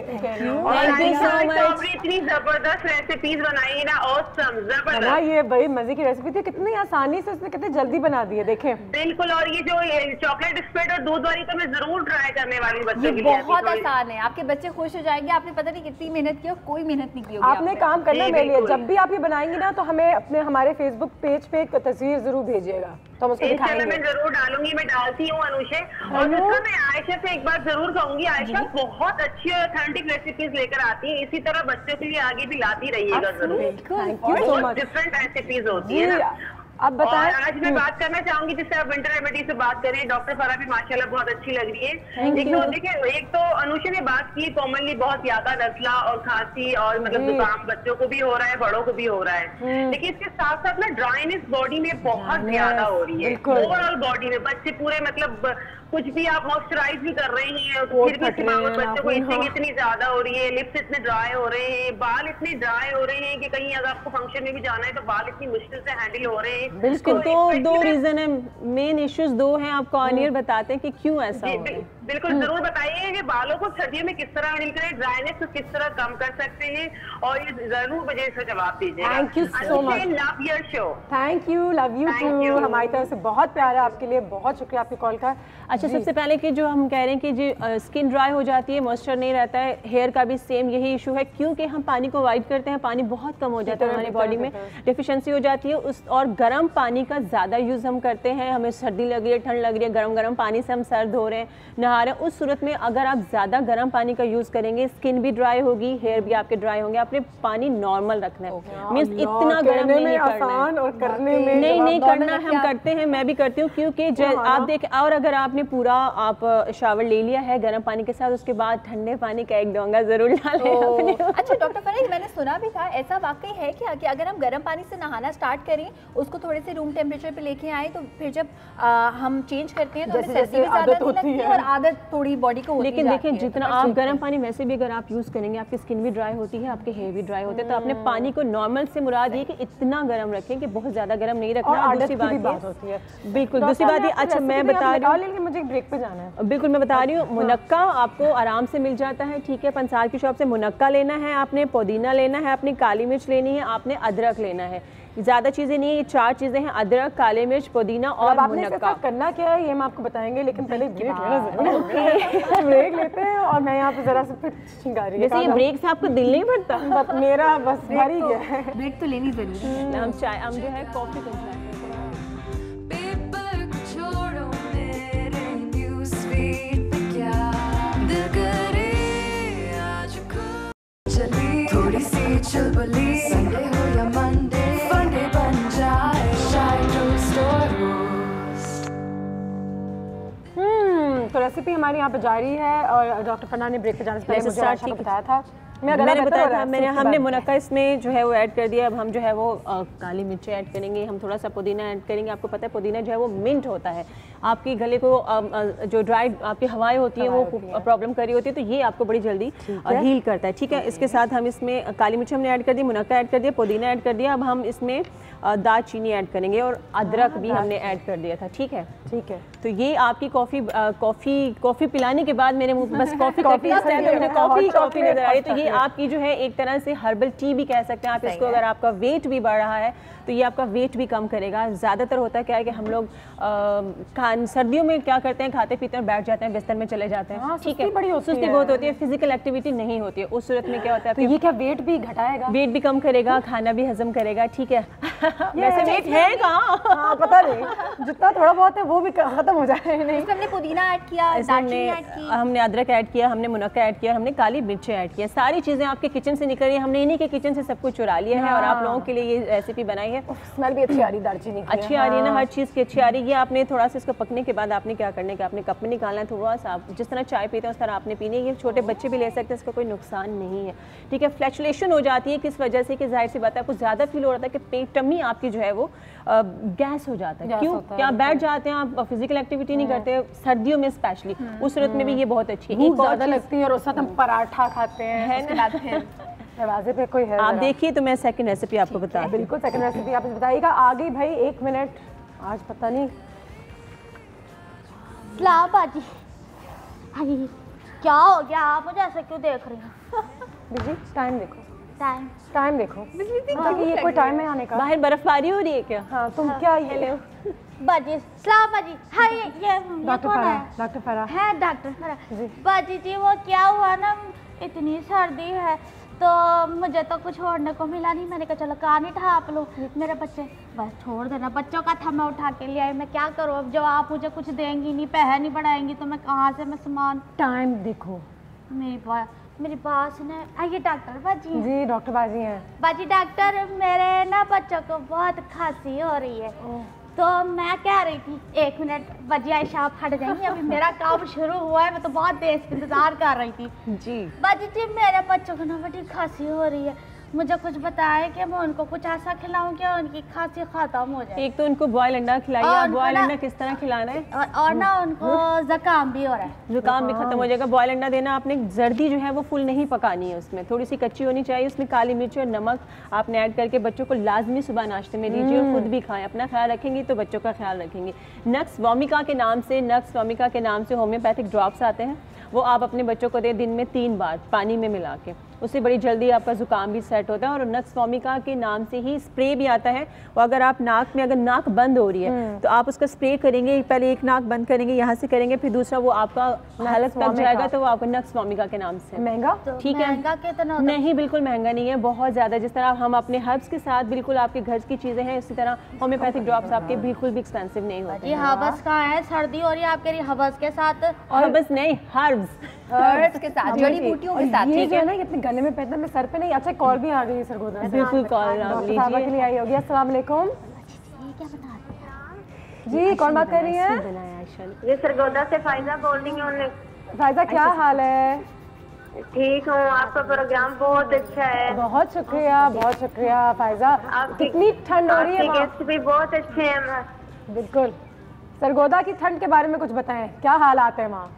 आपने इतनी जबरदस्त रेसिपीज बनाई है ना, ऑसम, जबरदस्त। ये बड़ी मजे की रेसिपी थी, कितनी आसानी से उसने कितनी जल्दी बना दी है, देखें। बिल्कुल। और ये जो चॉकलेट स्प्रेड और दूध वाली तो मैं जरूर ट्राई करने वाली हूँ बच्चों के लिए। बहुत आसान है, आपके बच्चे खुश हो जाएंगे। आपने पता नहीं कितनी मेहनत की, कोई मेहनत नहीं की होगी। आपने काम करना मेरे लिए, जब भी आप ये बनाएंगी ना तो हमें अपने हमारे फेसबुक पेज पे एक तस्वीर जरूर भेजिएगा, तो हम उसको दिखाएंगे। मैं जरूर डालूंगी, मैं डालती हूँ अनुषे। और दूसरा मैं आयशा से एक बात जरूर कहूंगी, आयशा बहुत अच्छी और ऑथेंटिक रेसिपीज लेकर आती है, इसी तरह बच्चों के लिए आगे भी लाती रहिएगा जरूर। डिफरेंट रेसिपीज होती है ना। अब बताएं। आज मैं बात करना चाहूंगी, जिससे आप विंटर रेमेडी से बात करें, डॉक्टर फरा भी माशाल्लाह बहुत अच्छी लग रही है। देखिए, एक तो अनुषा ने बात की कॉमनली बहुत ज्यादा नजला और खांसी और मतलब जुकाम बच्चों को भी हो रहा है, बड़ों को भी हो रहा है, लेकिन इसके साथ साथ ना ड्राइनेस बॉडी में बहुत ज्यादा हो रही है, ओवरऑल बॉडी में। बच्चे पूरे मतलब कुछ भी आप मॉइस्चराइज भी कर रहे हैं, फिर भी बच्चों को इचिंग इतनी ज्यादा हो रही है, लिप्स इतने ड्राई हो रहे हैं, बाल इतने ड्राई हो रहे हैं कि कहीं अगर आपको फंक्शन में भी जाना है तो बाल इतनी मुश्किल से हैंडल हो रहे हैं। बिल्कुल। तो दो रीजन है, मेन इश्यूज दो हैं, आप कॉर्नियर बताते हैं कि क्यों ऐसा हो रहा है। बिल्कुल जरूर बताइए कि बालों को सर्दियों में किस तरह हैंडल करें, ड्राइनेस को किस तरह कम कर सकते हैं, और ये जरूर मुझे इसका जवाब दीजिएगा। Thank you so much, love your show. Thank you, love you too. हमारी तरफ से बहुत प्यारा, आपके लिए बहुत शुक्रिया आपकी कॉल का। अच्छा, सबसे पहले कि जो हम कह रहे हैं कि जो स्किन ड्राई हो जाती है, मॉइस्चर नहीं रहता है, हेयर का भी सेम यही इशू है, क्योंकि हम पानी को अवॉइड करते हैं, पानी बहुत कम हो जाता है हमारी बॉडी में, डेफिशिएंसी हो जाती है उस, और गर्म पानी का ज़्यादा यूज़ हम करते हैं। हमें सर्दी लग रही है, ठंड लग रही है, गर्म पानी से हम सर धो रहे हैं, नहा रहे हैं, उस सूरत में अगर आप ज़्यादा गर्म पानी का यूज़ करेंगे, स्किन भी ड्राई होगी, हेयर भी आपके ड्राई होंगे। आपने पानी नॉर्मल रखना है, मीन्स इतना गर्म नहीं करना और करने में नहीं करना, हम करते हैं, मैं भी करती हूँ, क्योंकि आप देख, और अगर आपने पूरा आप शावर ले लिया है गर्म पानी के साथ, उसके बाद ठंडे पानी का एक डोंगा जरूर डालें। अच्छा डॉक्टर फरीद, मैंने सुना भी था, ऐसा वाकई है क्या कि अगर हम गर्म पानी से नहाना स्टार्ट करें, उसको थोड़े से रूम टेम्परेचर पे लेके आए, तो फिर जब हम चेंज करते हैं तो हमें सर्दी भी ज़्यादा नहीं लगती है और आदत थोड़ी बॉडी को होती है। लेकिन देखिए, जितना आप गर्म पानी वैसे भी अगर आप यूज़ करेंगे, आपकी स्किन भी ड्राई होती है, आपके हेयर भी ड्राई होते हैं, तो अपने पानी को नॉर्मल से मुराद ये कि इतना गर्म रखें कि बहुत ज़्यादा गर्म नहीं रखना। और दूसरी बात होती है, बिल्कुल दूसरी बात ये, अच्छा मैं बता रही हूँ, मुझे ब्रेक पे जाना है, बिल्कुल मैं बता रही हूँ, मुनक्का आपको आराम से मिल जाता है, ठीक है, पंसार की शॉप से मुनक्का लेना है आपने, पुदीना लेना है आपने, काली मिर्च लेनी है आपने, अदरक लेना है, ज़्यादा चीज़ें नहीं है, ये 4 चीज़ें हैं, अदरक, काली मिर्च, पुदीना और मुनक्का। करना क्या है ये हम आपको बताएंगे, लेकिन पहले ब्रेक लेना जरूरी है। ब्रेक लेते हैं और मैं यहाँ पे जरा से फिर चिंगारी, वैसे ये ब्रेक से आपको दिल नहीं भरता? मेरा बस भर ही गया है, ब्रेक तो लेनी जरूरी है। हम चाय, हम जो है कॉफी को चाय थोड़ी सी थेरेपी हमारे यहाँ पे जारी है और डॉक्टर फरना ने ब्रेक पे जाने से पहले मुझे आशा को बताया था। मैंने बताया था, हमने मुनक्का इसमें जो है वो ऐड कर दिया। अब हम जो है वो काली मिर्ची ऐड करेंगे, हम थोड़ा सा पुदीना ऐड करेंगे। आपको पता है पुदीना जो है वो मिंट होता है, आपकी गले को जो ड्राई आपकी हवाएं होती हैं वो प्रॉब्लम कर रही होती है, तो ये आपको बड़ी जल्दी हील करता है। ठीक है, इसके साथ हम इसमें काली मिर्च हमने ऐड कर दी, मुनक्का ऐड कर दिया, पुदीना ऐड कर दिया। अब हम इसमें दालचीनी ऐड करेंगे और अदरक भी हमने ऐड कर दिया था। ठीक है, ठीक है। तो ये आपकी कॉफ़ी पिलाने के बाद मेरे मुंह बस कॉफ़ी नजर आ रही है। तो ये आपकी जो है एक तरह से हर्बल टी भी कह सकते हैं आप इसको। अगर आपका वेट भी बढ़ रहा है तो ये आपका वेट भी कम करेगा। ज़्यादातर होता क्या है कि हम लोग सर्दियों में क्या करते हैं, खाते पीते हैं, बैठ जाते हैं, बिस्तर में चले जाते हैं। ठीक है, सुस्ती बहुत होती है, फिजिकल एक्टिविटी नहीं होती है। उस सूरत में क्या होता है, तो ये क्या वेट भी घटाएगा? वेट भी कम करेगा, खाना भी हजम करेगा। ठीक है, वैसे वेट है कहाँ पता नहीं, जितना थोड़ा बहुत है वो भी खत्म हो जाए। नहीं, हमने पुदीना ऐड किया, हमने अदरक ऐड किया, हमने मुनक्का ऐड किया, हमने काली मिर्च ऐड किया। सारी चीज़ें आपके किचन से निकल रही है, हमने इन्हीं के किचन से सब कुछ चुरा लिया है और आप लोगों के लिए ये रेसिपी बनाई है। स्मेल भी अच्छी आ रही, दालचीनी अच्छी आ रही है ना, हर चीज़ की अच्छी आ रही है। आपने थोड़ा सा इसको पकने के बाद आपने क्या करने का, आपने कप में निकालना है थोड़ा सा। आप जिस तरह चाय पीते हैं उस तरह आपने पीनी है। ये छोटे बच्चे भी ले सकते हैं, इसका कोई नुकसान नहीं है। ठीक है, फ्लैचुलेशन हो जाती है किस वजह से कि जाहिर सी बात है आपको ज़्यादा फील हो रहा था कि पेट टम्मी आपकी जो है वो गैस हो जाता है। क्यों? क्या बैठ जाते हैं आप, फिजिकल एक्टिविटी नहीं करते, सर्दियों में स्पेशली, उस सूरत में भी ये बहुत अच्छी है। भूख ज़्यादा लगती है और उस वक्त हम पराठा खाते हैं, दरवाजे पे कोई है, आप देखिए। तो मैं सेकंड रेसिपी आपको बता दूं। बिल्कुल, सेकंड रेसिपी आप बताइएगा। आगे भाई 1 मिनट, आज पता नहीं बाजी क्या हो गया, आप मुझे ऐसे क्यों देख रही हो? बिजी, टाइम देखो, टाइम देखो। ये कोई टाइम है आने का? बाहर बर्फबारी हो रही है क्या? हाँ, तुम क्या ये बाजी बाजी, हाँ ये कौन है? डॉक्टर फरा है, डॉक्टर फरा। बाजी जी वो क्या हुआ ना, इतनी सर्दी है तो मुझे तो कुछ ओढ़ने को मिला नहीं। मैंने कहा चलो कान ही ढाँप लो, मेरे बच्चे बस छोड़ देना, बच्चों का था मैं उठा के ले आई। मैं क्या करूँ अब, जब आप मुझे कुछ देंगी नहीं, पैसे नहीं बढ़ाएंगी तो मैं कहाँ से मैं सामान। टाइम देखो। मेरी बात सुने, आइए डॉक्टर बाजी। जी डॉक्टर बाजी हैं। बाजी डॉक्टर, मेरे ना बच्चों को बहुत खांसी हो रही है, तो मैं कह रही थी 1 मिनट बाजी, आयशा आप हट जाएंगी, अभी मेरा काम शुरू हुआ है, मैं तो बहुत देर से इंतजार कर रही थी। जी बाजी जी, मेरे बच्चों को ना बड़ी खांसी हो रही है, मुझे कुछ बताएं कि मैं उनको कुछ ऐसा खिलाऊं कि उनकी खांसी खत्म हो जाए। एक तो उनको बॉयल अंडा खिलाइए। बॉयल अंडा किस तरह खिलाना है? और ना उनको जुकाम भी हो रहा है। जुकाम भी खत्म हो जाएगा। बॉयल अंडा देना आपने, जर्दी जो है वो फुल नहीं पकानी है, उसमें थोड़ी सी कच्ची होनी चाहिए। उसमें काली मिर्च और नमक आपने ऐड करके बच्चों को लाजमी सुबह नाश्ते में दीजिए और खुद भी खाएं। अपना ख्याल रखेंगी तो बच्चों का ख्याल रखेंगी। नक्स वोमिका के नाम से होम्योपैथिक ड्रॉप्स आते हैं, वो आप अपने बच्चों को दें दिन में 3 बार पानी में मिला के, उससे बड़ी जल्दी आपका जुकाम भी सेट होता है। और नक्स वोमिका के नाम से ही स्प्रे भी आता है, वो अगर आप नाक में, अगर नाक बंद हो रही है तो आप उसका स्प्रे करेंगे। पहले एक नाक बंद करेंगे, यहाँ से करेंगे, फिर दूसरा वो आपका हलक तक जाएगा, तो वो आपको नक्स वोमिका के नाम से। महंगा? ठीक है, नहीं बिल्कुल महंगा नहीं है, बहुत ज़्यादा। जिस तरह हम अपने हर्ब्स के साथ बिल्कुल आपके घर की चीज़ें हैं, उसी तरह होम्योपैथिक ड्रॉप्स आपके बिल्कुल भी एक्सपेंसिव नहीं होते। हबस कहाँ है? सर्दी हो रही है आपके हबस के साथ? हबस नहीं, हर्ब्स के साथ, जड़ी बूटियों के साथ। ठीक है ना, ये अपने गले में पहनना, मैं सर पे नहीं। अच्छा, कॉल भी आ गई है सरगोदा से। बिल्कुल कॉल आप लीजिए। के लिए आई होगी। अस्सलाम वालेकुम जी, कौन बात कर रही है? ये सरगोदा से फायदा बोल रही हूँ। फायदा, क्या हाल है? ठीक हूँ, आपका प्रोग्राम बहुत अच्छा है। बहुत शुक्रिया फायजा। कितनी ठंड हो रही है? गेस्ट भी बहुत अच्छे हैं। बिल्कुल। सरगोदा की ठंड के बारे में कुछ बताएं, क्या हालात है वहाँ?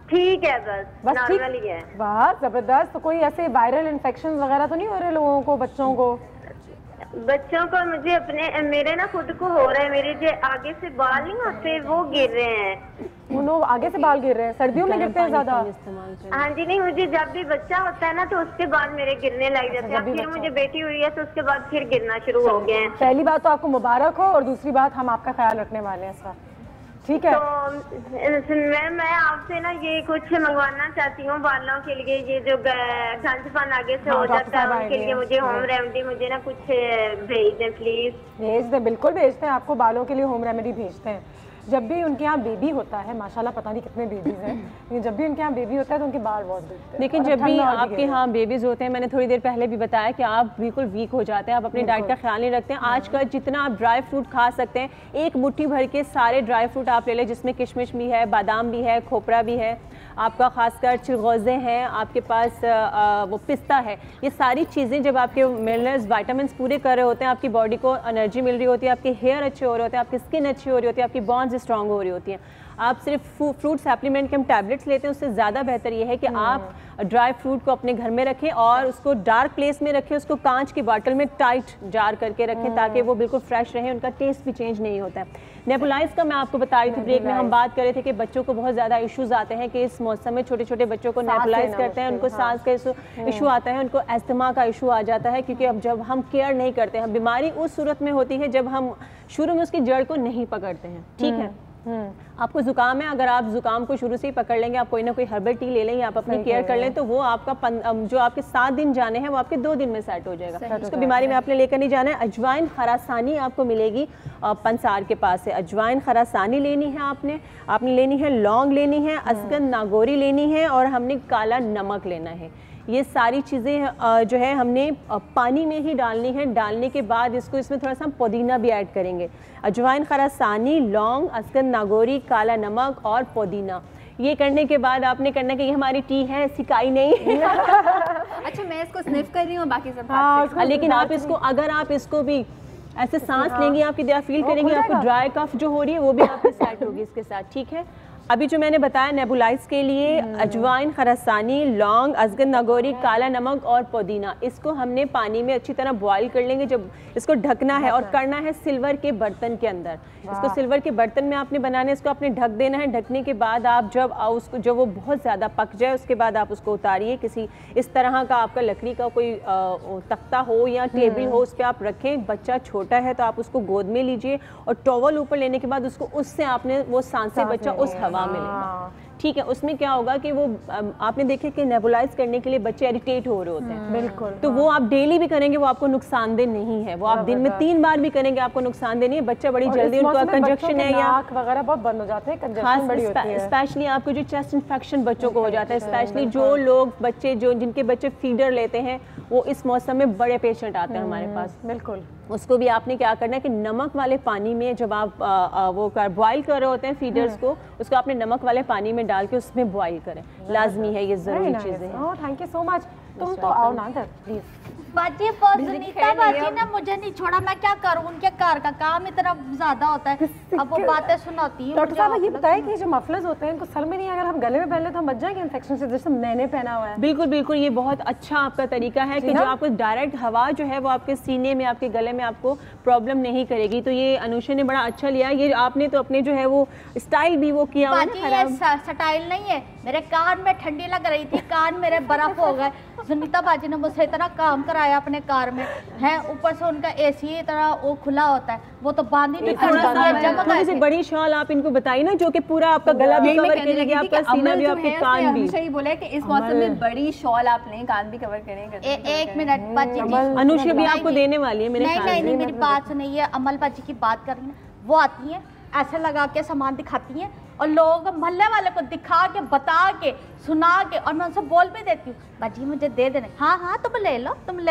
ठीक है, बस ठीक नॉर्मल ही है। वाह जबरदस्त। तो कोई ऐसे वायरल इन्फेक्शन वगैरह तो नहीं हो रहे लोगों को, बच्चों को? मुझे अपने, मेरे ना खुद को हो रहा है, मेरे जो आगे से बाल नहीं होते वो गिर रहे हैं। उन्होंने आगे से बाल गिर रहे हैं? सर्दियों में गिरते हैं ज्यादा? हाँ जी, नहीं मुझे जब भी बच्चा होता है ना तो उसके बाद मेरे गिरने लग जाते हैं। फिर मुझे बेटी हुई है तो उसके बाद फिर गिरना शुरू हो गए हैं। पहली बात तो आपको मुबारक हो, और दूसरी बात हम आपका ख्याल रखने वाले हैं इस वक्त। ठीक है, तो मैं आपसे ना ये कुछ मंगवाना चाहती हूँ बालों के लिए। ये जो गंजपन आगे से हो जाता है उनके लिए मुझे होम रेमेडी, मुझे ना कुछ भेज दें प्लीज। भेज दें, बिल्कुल भेजते हैं आपको, बालों के लिए होम रेमेडी भेजते हैं। जब भी उनके यहाँ बेबी होता है, माशाल्लाह पता नहीं कितने बेबीज हैं, लेकिन जब भी उनके यहाँ बेबी होता है तो उनके बाल बहुत गिरते हैं। लेकिन जब भी आपके यहाँ बेबीज होते हैं, मैंने थोड़ी देर पहले भी बताया कि आप बिल्कुल वीक हो जाते हैं, आप अपनी डाइट का ख्याल नहीं रखते हैं। आजकल जितना आप ड्राई फ्रूट खा सकते हैं, एक मुट्ठी भर के सारे ड्राई फ्रूट आप ले लें, जिसमें किशमिश भी है, बादाम भी है, खोपरा भी है, आपका खासकर चिलगोज़े हैं, आपके पास वो पिस्ता है। ये सारी चीज़ें जब आपके मिनरल्स विटामिन्स पूरे कर रहे होते हैं, आपकी बॉडी को एनर्जी मिल रही होती है, आपके हेयर अच्छे हो रहे होते हैं, आपकी स्किन अच्छी हो रही होती है, आपकी बॉन्स स्ट्रांग हो रही होती हैं। आप सिर्फ फ्रूट सप्लीमेंट के हम टैबलेट्स लेते हैं, उससे ज़्यादा बेहतर ये है कि आप ड्राई फ्रूट को अपने घर में रखें और उसको डार्क प्लेस में रखें, उसको कांच की बॉटल में टाइट जार करके रखें ताकि वो बिल्कुल फ्रेश रहे, उनका टेस्ट भी चेंज नहीं होता है। नेबुलाइज का मैं आपको बता रही थी, ब्रेक में हम बात कर रहे थे कि बच्चों को बहुत ज़्यादा इश्यूज आते हैं कि इस मौसम में छोटे छोटे बच्चों को नेबुलाइज करते हैं, उनको सांस का इशू आता है, उनको एस्थमा का इशू आ जाता है, क्योंकि अब जब हम केयर नहीं करते हैं, बीमारी उस सूरत में होती है जब हम शुरू में उसकी जड़ को नहीं पकड़ते हैं। ठीक है, आपको जुकाम है, अगर आप जुकाम को शुरू से ही पकड़ लेंगे, आप कोई ना कोई हर्बल टी ले लेंगे, आप अपनी केयर कर लें, तो वो आपका जो आपके 7 दिन जाने हैं वो आपके 2 दिन में सेट हो जाएगा। उसको बीमारी में आपने लेकर नहीं जाना है। अजवाइन खरासानी आपको मिलेगी पंसार के पास से, अजवाइन खरासानी लेनी है आपने लेनी है, लौंग लेनी है, असगन नागौरी लेनी है और हमने काला नमक लेना है। ये सारी चीज़ें जो है हमने पानी में ही डालनी है। डालने के बाद इसमें थोड़ा सा हम पुदीना भी ऐड करेंगे। अजवाइन खरासानी, लौंग, असगन नागौरी, काला नमक और पुदीना। ये करने के बाद आपने करना कि ये हमारी टी है, सिकाई नहीं। अच्छा, मैं इसको स्निफ कर रही हूँ, बाकी सब लेकिन आप इसको, अगर आप इसको भी ऐसे सांस लेंगे, आपकी दिया फील करेंगे, आपको ड्राई कफ जो हो रही है वो भी आपकी सेट होगी इसके साथ। ठीक है, अभी जो मैंने बताया नेबुलाइज के लिए अजवाइन खरासानी, लौंग, असगन नागौरी, काला नमक और पुदीना, इसको हमने पानी में अच्छी तरह बॉईल कर लेंगे। जब इसको ढकना है और करना है सिल्वर के बर्तन के अंदर, इसको सिल्वर के बर्तन में आपने बनाना है, इसको आपने ढक देना है। ढकने के बाद आप जब वो बहुत ज़्यादा पक जाए उसके बाद आप उसको उतारिए। किसी इस तरह का आपका लकड़ी का कोई तख्ता हो या टेबल हो, उस पर आप रखें। बच्चा छोटा है तो आप उसको गोद में लीजिए और टॉवल ऊपर लेने के बाद उसको उससे आपने वो सांसें बच्चा उस हवा में लेगा। ठीक है, उसमें क्या होगा कि वो आपने देखे कि नेबुलाइज करने के लिए बच्चे इरिटेट हो रहे होते हैं, बिल्कुल, तो वो आप डेली भी करेंगे वो आपको नुकसानदेह नहीं है। वो आप दिन में 3 बार भी करेंगे आपको नुकसानदेह नहीं है। बच्चा बड़ी जल्दी उनको कंजक्शन है या नाक वगैरह बहुत बंद हो जाते हैं, कंजक्शन बड़ी होती है। स्पेशली आपको जो चेस्ट इन्फेक्शन बच्चों को हो जाता है, स्पेशली जो लोग बच्चे जिनके बच्चे फीडर लेते हैं, वो इस मौसम में बड़े पेशेंट आते हैं हमारे पास। बिल्कुल, उसको भी आपने क्या करना है कि नमक वाले पानी में जब आप वो बॉईल कर रहे होते हैं फीडर्स को, उसको आपने नमक वाले पानी में डाल के उसमें बॉईल करें। लाजमी है, ये जरूरी चीज़ें हैं। Thank you so much. तुम तो आओ ना इधर प्लीज। बाजी सुनीता बाजी ने मुझे नहीं छोड़ा, मैं क्या करूं, उनके घर का काम इतना ज्यादा होता है, अब वो बातें सुनाती है। डॉक्टर साहब ये बताएं कि जो मफलर्स होते हैं इनको सर में नहीं, अगर हम गले में पहन ले तो हम बच जाएंगे इन्फेक्शन से, जैसे मैंने पहना हुआ है। बिल्कुल बिल्कुल, ये बहुत अच्छा आपका तरीका है कि जो आपको डायरेक्ट हवा जो है वो आपके सीने में, आपके गले में आपको प्रॉब्लम नहीं करेगी। तो ये अनुषा ने बड़ा अच्छा लिया, ये आपने तो अपने जो है वो स्टाइल भी वो किया हुआ है। स्टाइल नहीं है, मेरे कान में ठंडी लग रही थी, कान मेरे बर्फ हो गए। सुनीता बाजी ने मुझसे इतना काम कराया अपने कार में है, ऊपर से उनका एसी इतना वो खुला होता है, वो तो बांध ही नहीं करता। थोड़ी सी बड़ी शॉल आप इनको बताइए ना, जो कि पूरा आपका गला भी कवर करेगी, आपका सीना भी, आपके कान भी। सही बोला कि इस मौसम में बड़ी शॉल आप लें, कान भी कवर करें। एक मिनट बाजी, अनुषा भी आपको देने वाली है मेरे ख्याल से। नहीं, मेरी बात सुनिए, अमल बाजी की बात कर रही है। वो आती हैं ऐसे लगा के सामान दिखाती हैं और लोग मोहल्ले वाले को दिखा के, बता के, सुना के, और मैं उनसे बोल भी देती हूँ बाजी मुझे दे देना, हाँ हाँ तुम ले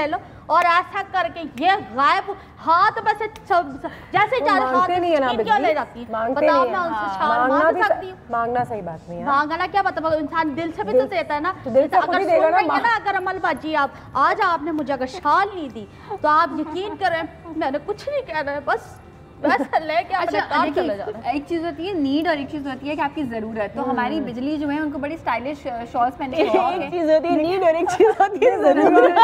लो, और ऐसा करके ये गायब हाथ में से जैसे क्यों ले जाती है, बताओ। मैं उनसे छाल मार सकती हूँ? मांगना सही बात नहीं है। मांगना क्या मतलब, इंसान दिल से भी तो देता है ना। अगर सुन रही है ना, अगर अमल बाजी आप आज आपने मुझे अगर शाल नहीं दी तो आप यकीन करें मैंने कुछ नहीं कहना है, बस एक चीज होती है नीड और एक चीज होती है कि आपकी जरूरत। तो हमारी बिजली जो है उनको बड़ी स्टाइलिश शॉल्स पहनने की एक चीज होती है नीड और एक चीज होती है जरूरत,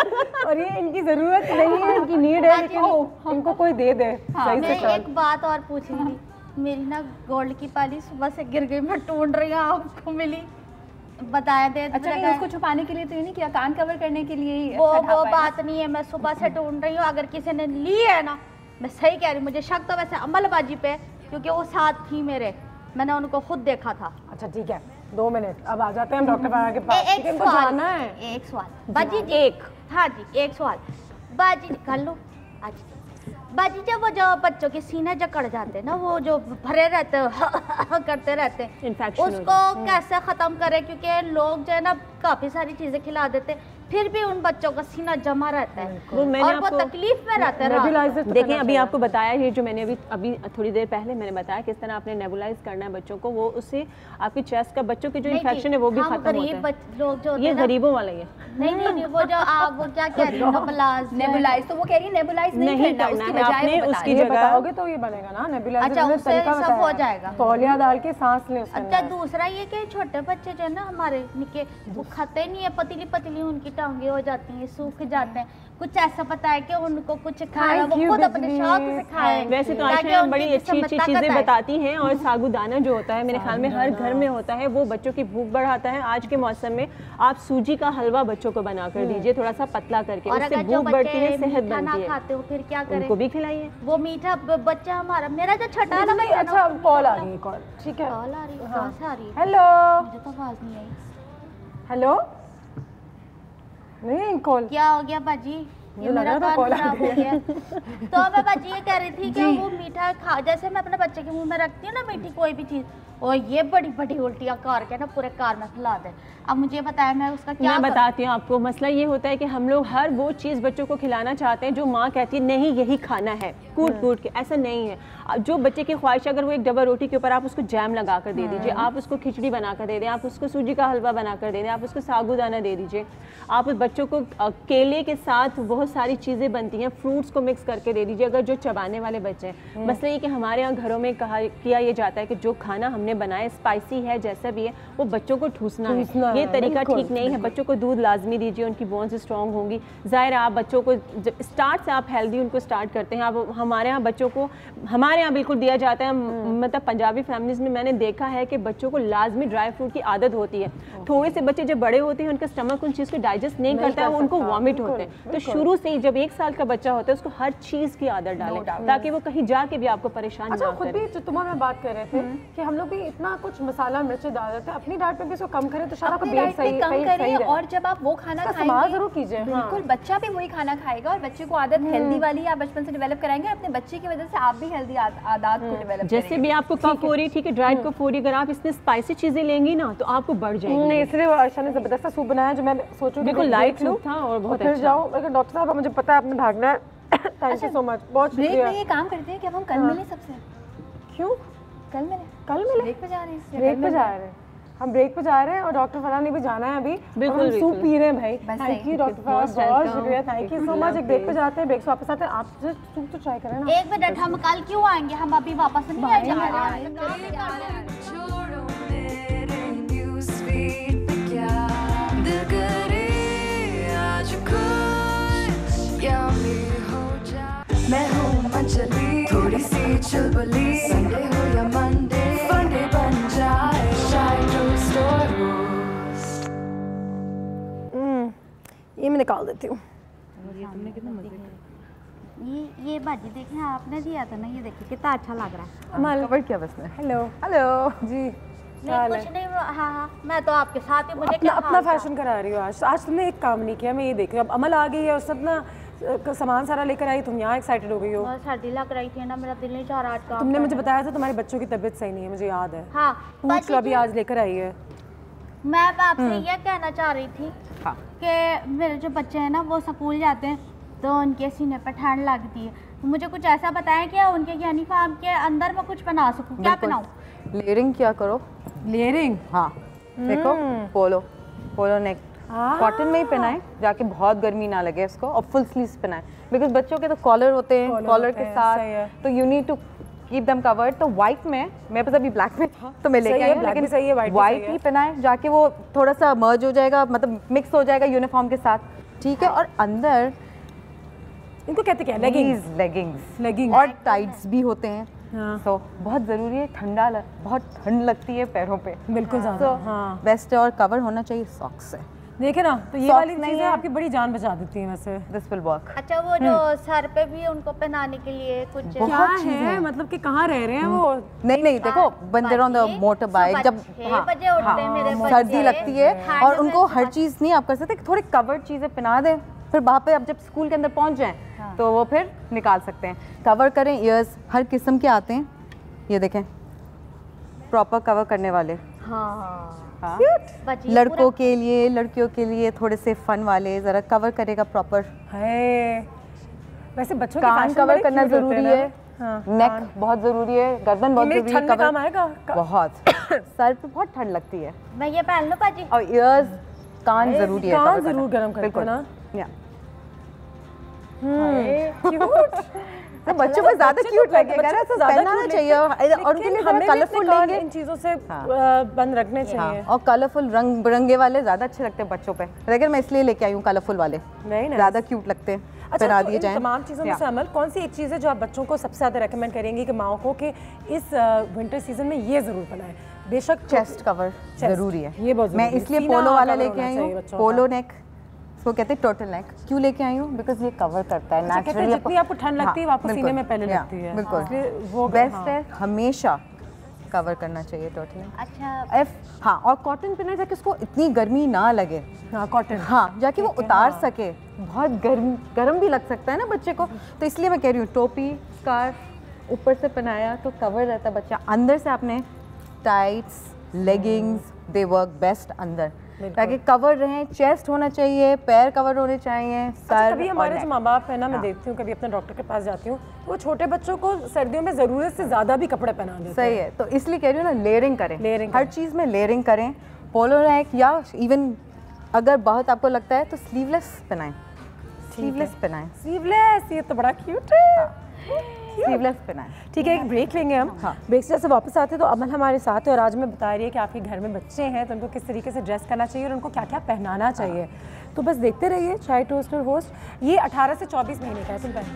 और ये इनकी जरूरत नहीं है, इनकी नीड है, लेकिन इनको कोई दे दे। मैं एक बात और पूछ रही थी, मेरी ना गोल्ड की पाली सुबह से गिर गई, मैं ढूंढ रही हूँ, आपको मिली? बताया दे। अच्छा, उसको छुपाने के लिए तो ये नहीं किया, कान कवर करने के लिए? वो बात नहीं है, मैं सुबह से ढूंढ रही हूँ, अगर किसी ने ली है ना, मैं सही कह रही हूँ, मुझे शक तो वैसे अमलबाजी पे, क्योंकि वो साथ थी मेरे, मैंने उनको खुद देखा था। अच्छा ठीक है, 2 मिनट, अब आ जाते हैं हम डॉक्टर बाबा के पास। एक सवाल बाजी जी, हाँ जी, एक सवाल बाजी कर लो। बाजी जब वो जो बच्चों के सीने जकड़ जाते हैं ना, वो जो भरे रहते हैं करते रहते हैं, इन्फेक्शन उसको कैसे ख़त्म करें? क्योंकि लोग जो है ना काफ़ी सारी चीज़ें खिला देते हैं, फिर भी उन बच्चों का सीना जमा रहता है वो मैंने और वो आपको तकलीफ में रहते हैं। देखें अभी आपको बताया ये जो मैंने अभी थोड़ी देर पहले मैंने बताया किस तरह आपने नेबुलाइज करना है बच्चों को, वो उससे आपकी चेस्ट का बच्चों की जो इन्फेक्शन है वो भी खत्म होता है। लोग जो ये गरीबों वाला ही है। नहीं वो जो आप वो क्या कह रही हो नेबुलाइज, तो वो कह रही है नेबुलाइज नहीं करना है, आपने उसकी जगह बताओगे तो ये बनेगा ना नेबुलाइजर। अच्छा, उससे सब हो जाएगा। तौलिया डाल के सांस ले। अच्छा, दूसरा ये कि छोटे बच्चे जो है ना हमारे निके, वो खाते नहीं है, पतली पतली उनकी टांगे हो जाती हैं, सूख जाते हैं। कुछ ऐसा पता है कि उनको कुछ खाना वो खुद अपने शौक से खाएं। वैसे तो आयशा बड़ी अच्छी अच्छी चीजें बताती हैं, और साबूदाना जो होता है मेरे ख्याल में हर घर में होता है, वो बच्चों की भूख बढ़ाता है। आज के मौसम में आप सूजी का हलवा बच्चों को बना कर दीजिए, थोड़ा सा पतला करके, उससे भूख बढ़ती है, सेहत बनती है। खाते हो फिर क्या करें? उनको भी खिलाइए। वो मीठा बच्चा हमारा, मेरा जो छोटा वाला बच्चा। अच्छा, कॉल आ रही है, कॉल ठीक है। कॉल आ रही है, कहाँ से आ रही है? हेलो, मुझे तो आवाज नहीं आई। हेलो, नहीं कॉल क्या हो गया बाजी? ये मेरा कान खराब हो गया। तो मैं बाजी ये कह रही थी कि वो मीठा खा, जैसे मैं अपने बच्चे के मुंह में रखती हूँ ना मीठी कोई भी चीज, और ये बड़ी बड़ी उल्टियाँ कार के ना पूरे कार में फैला दे। अब मुझे बताया मैं उसका क्या मैं बताती हूँ आपको। मसला ये होता है कि हम लोग हर वो चीज़ बच्चों को खिलाना चाहते हैं जो माँ कहती है नहीं यही खाना है, कूट कूट के। ऐसा नहीं है। जो बच्चे की ख्वाहिश, अगर वो एक डबल रोटी के ऊपर आप उसको जैम लगा कर दे दीजिए, आप उसको खिचड़ी बना कर दे दें, आप उसको सूजी का हलवा बना कर दे दें, आप उसको साबूदाना दे दीजिए, आप उस बच्चों को केले के साथ बहुत सारी चीज़ें बनती हैं, फ्रूट्स को मिक्स करके दे दीजिए, अगर जो चबाने वाले बच्चे हैं। मसला ये कि हमारे यहाँ घरों में किया ये जाता है कि जो खाना हमने बनाया स्पाइसी है जैसा भी है, वो बच्चों को ठूसना है। ये तरीका ठीक नहीं है। बच्चों को दूध लाजमी दीजिए, उनकी बोन्स स्ट्रॉन्ग होंगी। ज़ाहिर है आप बच्चों को जब स्टार्ट से आप हेल्दी उनको स्टार्ट करते हैं। आप हमारे यहाँ बच्चों को, हमारे यहाँ बिल्कुल दिया जाता है, मतलब पंजाबी फैमिलीज में मैंने देखा है कि बच्चों को लाजमी ड्राई फ्रूट की आदत होती है। थोड़े से बच्चे जब बड़े होते हैं उनका स्टमक उन चीज़ को डाइजेस्ट नहीं करता है, उनको वॉमिट होते हैं। तो शुरू से ही जब 1 साल का बच्चा होता है उसको हर चीज़ की आदत डालें ताकि वो कहीं जाके भी आपको परेशान ना खुद भी जो तुम्हारे में बात कर रहे थे कि हम लोग भी इतना कुछ मसाला मिर्ची डाल देते हैं, अपनी डाइट पे भी इसको कम करें तो शायद आपका पेट सही कम करें। और जब आप वो खाना खाएंगे जरूर कीजिए, बिल्कुल बच्चा भी वही खाना खाएगा, और बच्चे को आदत हेल्दी वाली आप बचपन से डेवलप कराएंगे, अपने बच्चे की वजह से आप भी हेल्दी आदत को डेवलप जैसे भी आपको कफ हो रही, ठीक है, ड्राइड कफ हो रही, अगर आप इसमें स्पाइसी चीजें लेंगी ना तो आपको बढ़ जाएगी। नहीं, इसलिए आयशा ने जबरदस्त सूप बनाया जो मैं सोचूं बिल्कुल लाइट सूप था और बहुत अच्छा। फिर जाओ, लेकिन डॉक्टर साहब मुझे पता है आपने भागना है। थैंक यू सो मच, बहुत शुक्रिया। ये काम करते हैं कि अब हम कल मिले सबसे। क्यों कल मिले? ब्रेक पे जा रहे हैं हम, ब्रेक पे जा रहे हैं, और डॉक्टर फरहान ने भी जाना है अभी। बिल्कुल सूप पी रहे हैं भाई। थैंक यू डॉक्टर फरहान, बहुत शुक्रिया, थैंक यू सो मच। एक ब्रेक पे जाते हैं, ब्रेक से वापस आते हैं। आप सूप तो ट्राई करें ना। 1 मिनट, हम कल क्यों आएंगे? हम अभी वापस नहीं आ जाएंगे। मैं हूँ अंजलि, थोड़ी सी चुलबुली, संडे हो या मंडे, फंडे बन जाए, शायद रोस्ट और रोस्ट। ये मैं निकाल देती हूँ। ये बाजी देखें, आपने दिया था ना, ये देखिए कितना अच्छा लग रहा है। अमल कवर किया बस ने। हेलो हेलो जी। नहीं कुछ नहीं, हाँ मैं तो आपके साथ ही। मुझे अपना फैशन करा रही हो आज तुमने एक काम नहीं किया, मैं ये देख रही हूँ। अब अमल आ गई है और सब ना सामान सारा लेकर आई, तुम यहाँ एक्साइटेड हो गई हो। बहुत सर्दी लग रही थी ना, मेरा दिल नहीं चाह रहा आज काम। तुमने मुझे बताया था तुम्हारे बच्चों की तबीयत सही नहीं है, मुझे याद है। हाँ, पूछ लो, अभी आज लेकर आई है। मैं आपसे ये कहना चाह रही थी कि मेरे जो बच्चे हैं ना वो स्कूल जाते हैं तो उनके सीने पर ठंड लगती है, तो मुझे कुछ ऐसा बताएं कि उनके यूनिफॉर्म के अंदर मैं कुछ बना सकूं। क्या बनाऊं? लेयरिंग क्या करो। लेयरिंग? हाँ देखो, पोलो नेक कॉटन में ही पहनाएं जाके, बहुत गर्मी ना लगे इसको, और फुल स्लीव्स पहनाएं, बिकॉज बच्चों के तो कॉलर होते हैं, कॉलर के साथ तो you need to keep them covered. तो व्हाइट में, मेरे पास अभी ब्लैक में तो मैं लेके आई हूं, लेकिन सही है, व्हाइट ही पहनाएं जाके, वो थोड़ा सा मर्ज हो जाएगा, मतलब मिक्स हो जाएगा यूनिफॉर्म के साथ, ठीक है। और अंदर इनको कहते क्या? लेगिंग्स और टाइट्स भी होते हैं। तो बहुत ज़रूरी है, बहुत ठंड लगती है पैरों पे, बिल्कुल ज़्यादा बेस्ट है। और कवर होना चाहिए सॉक्स से, देखे ना, तो ये वाली चीजें आपकी बड़ी जान बचा देती हैं वैसे। This will work. अच्छा, वो जो सर पे भी उनको पहनाने के लिए कुछ क्या है, मतलब कि कहाँ रह रहे हैं वो? नहीं देखो, बंदे ऑन द मोटर बाइक जब 6 बजे उठते हैं मेरे बच्चे, सर्दी लगती है और उनको हर चीज़ नहीं आप कर सकते, थोड़ी कवर्ड चीज़ें पहना दें फिर वहाँ पे अब जब स्कूल के अंदर पहुँच जाएं तो वो फिर निकाल सकते हैं। कवर करें, ईयर्स हर किस्म के आते हैं, ये देखें प्रॉपर कवर करने वाले। हाँ, लड़कों के लिए, लड़कियों के लिए थोड़े से फन वाले, ज़रा कवर करेगा प्रॉपर। वैसे बच्चों कान कवर करना ज़रूरी है, नेक बहुत ज़रूरी है, गर्दन बहुत ज़रूरी है, कवर काम आएगा बहुत। सर पे बहुत ठंड लगती है, मैं ये पहन लूं पाजी? और ईयर्स, कान ज़रूरी है, कान ज़रूर गर्म करते हैं ना। तो बच्चों को ज़्यादा क्यूट लगेगा ना, तो पहनाना चाहिए, और उनके लिए हमें कलरफुल लेंगे, इन चीज़ों से बंद रखने चाहिए। और कलरफुल रंग बिरंगे वाले ज़्यादा अच्छे लगते हैं बच्चों पे, लेकिन मैं इसलिए लेके आई हूँ कलरफुल वाले, ज़्यादा क्यूट लगते हैं। अच्छा, तो इन तमाम चीज़ों में से अमल, कौन सी एक चीज़ है जो आप बच्चों को सबसे ज़्यादा रेकमेंड करेंगी कि माओ को कि इस विंटर सीजन में ये ज़रूर बनाएं? बेशक चेस्ट कवर ज़रूरी है, ये बहुत मैं इसलिए पोलो वाला लेके आई हूँ, पोलो नेक, इसको कहते हैं टर्टल नेक। क्यों लेके आई हूँ? बिकॉज ये कवर करता है नेचुरली। जितनी आपको ठंड लगती है आपको सीने में पहले लगती है, बिल्कुल वो बेस्ट है, हमेशा कवर करना चाहिए टर्टल नेक। अच्छा हाँ, और कॉटन पहना जाके उसको इतनी गर्मी ना लगे। कॉटन, हाँ, जाके वो उतार सके, बहुत गर्म भी लग सकता है ना बच्चे को, तो इसलिए मैं कह रही हूँ टोपी, स्कार्फ ऊपर से पहनाया तो कवर रहता है बच्चा, अंदर से आपने tights, leggings, they work best अंदर, ताकि कवर रहें, चेस्ट होना चाहिए, पैर कवर होने चाहिए, सर। कभी हमारे जो माँ बाप है ना, मैं देखती हूँ कभी अपने डॉक्टर के पास जाती हूँ, वो छोटे बच्चों को सर्दियों में ज़रूरत से ज़्यादा भी कपड़े पहना देते हैं। सही है, तो इसलिए कह रही हूँ ना, लेयरिंग करें, हर चीज़ में लेयरिंग करें। पोलो नेक या इवन अगर बहुत आपको लगता है तो स्लीवलेस पहनाएं, स्लीवलेस पहनाएं, स्लीवलेस, ये तो बड़ा क्यूट है, स्लीवलेस पहनाएं। ठीक है, एक ब्रेक लेंगे हम। ब्रेक से जैसे वापस आते हैं तो अमल हमारे साथ है और आज मैं बता रही है कि आपके घर में बच्चे हैं तो उनको किस तरीके से ड्रेस करना चाहिए और उनको क्या क्या पहनाना चाहिए। तो बस देखते रहिए चाय टोस्ट और होस्ट। ये 18 से 24 महीने का है, सुन पहले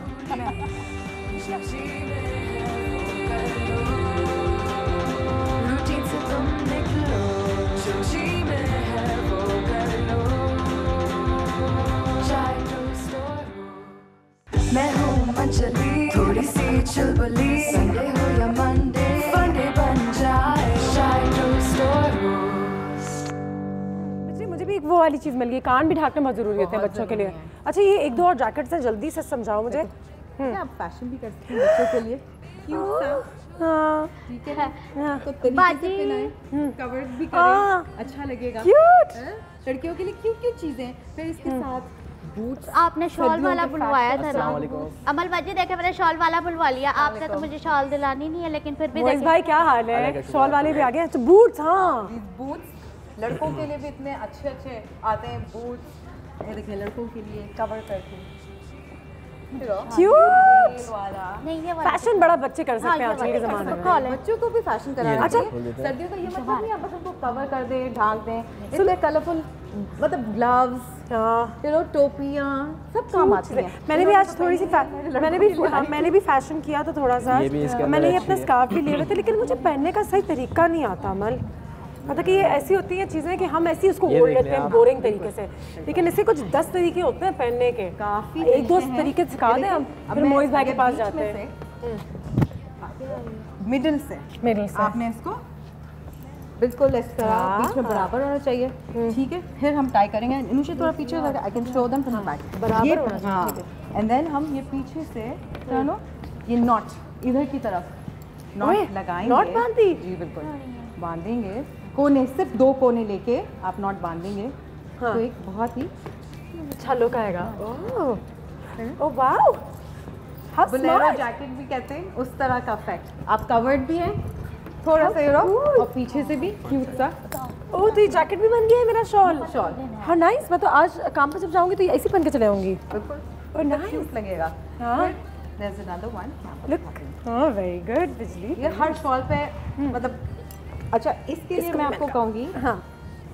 मैं हूँ अंजलि, थोड़ी सी चुलबुली, संडे हो या मंडे, फंडे बन जाए, चाय टोस्ट और होस्ट। मुझे भी एक वो वाली चीज़ मिल गई, कान भी ढाकने बहुत ज़रूरी होते हैं बच्चों के लिए। अच्छा, ये एक दो और जैकेट्स हैं, जल्दी से समझाओ मुझे। आप फैशन भी कर सकते हैं बच्चों के लिए, क्यूट सा, हाँ ठीक है, तो तरीके से पहनाएं, कवर भी करें, अच्छा लगेगा, क्यूट। लड़कियों के लिए क्यूट क्यूट चीज़ें। फिर इसके साथ बूट्स, आपने शॉल वाला बुलवाया था ना अमल बाजी, देखे मैंने शॉल वाला बुलवा लिया आपसे, तो मुझे शॉल दिलानी नहीं है, लेकिन फिर भी मोइज़ भाई क्या हाल है, शॉल वाले भी आ गए। अच्छा बूट्स, हाँ बूट्स लड़कों के लिए भी इतने अच्छे अच्छे आते हैं बूट्स, ये देखिए लड़कों के लिए कवर करके क्यूट। नहीं, ये वाला फैशन बड़ा बच्चे कर सकते हैं आजकल के ज़माने में, बच्चों को भी फैशन कराना चाहिए। सर्दियों का ये मतलब नहीं आप बस उनको कवर कर दें, ढाक दें, इसमें कलरफुल मतलब ग्लव्स, टोपियाँ सब काम आती हैं। मैंने भी आज थोड़ी सी मैंने भी फैशन किया तो थोड़ा सा, मैंने ये अपना स्कार्फ भी लिए हुए थे, लेकिन मुझे पहनने का सही तरीका नहीं आता अमल। मतलब कि ये ऐसी होती हैं चीज़ें कि हम ऐसी उसको ओढ़ लेते हैं बोरिंग तरीके से, लेकिन इससे कुछ 10 तरीके होते हैं पहनने के, काफ़ी एक दो तरीके सिखा दें हम, फिर मोइज़ भाई के पास जाते हैं। मिडिल से आपने इसको बिल्कुल इस तरह बीच में बराबर होना चाहिए, ठीक है। फिर हम टाई करेंगे, इनिशियल थोड़ा पीछे, I can show them from the back, बराबर होना चाहिए। एंड देन हम ये पीछे से टर्न, ये नॉट इधर की तरफ नॉट लगाएंगे, नॉट बांधी, जी बिल्कुल बांधेंगे, कोने सिर्फ 2 कोने लेके आप नॉट बांधेंगे, तो एक बहुत ही अच्छा लुक आएगा। ओह वाओ, बोलेरो जैकेट भी कहते हैं, उस तरह का इफेक्ट। आप कवर्ड भी हैं थोड़ा सा और पीछे से भी क्यूट सा। ओह, तो ये जैकेट भी बन गया है मेरा शॉल। हाँ नाइस, मैं तो आज काम पे जब जाऊंगी तो ऐसे पहन के चले आऊंगी, बिल्कुल, और नाइस लगेगा। हाँ, there's another one, लुक, हाँ वेरी गुड बिजली। ये हर शॉल पे मतलब, अच्छा इसके लिए मैं आपको कहूँगी, हाँ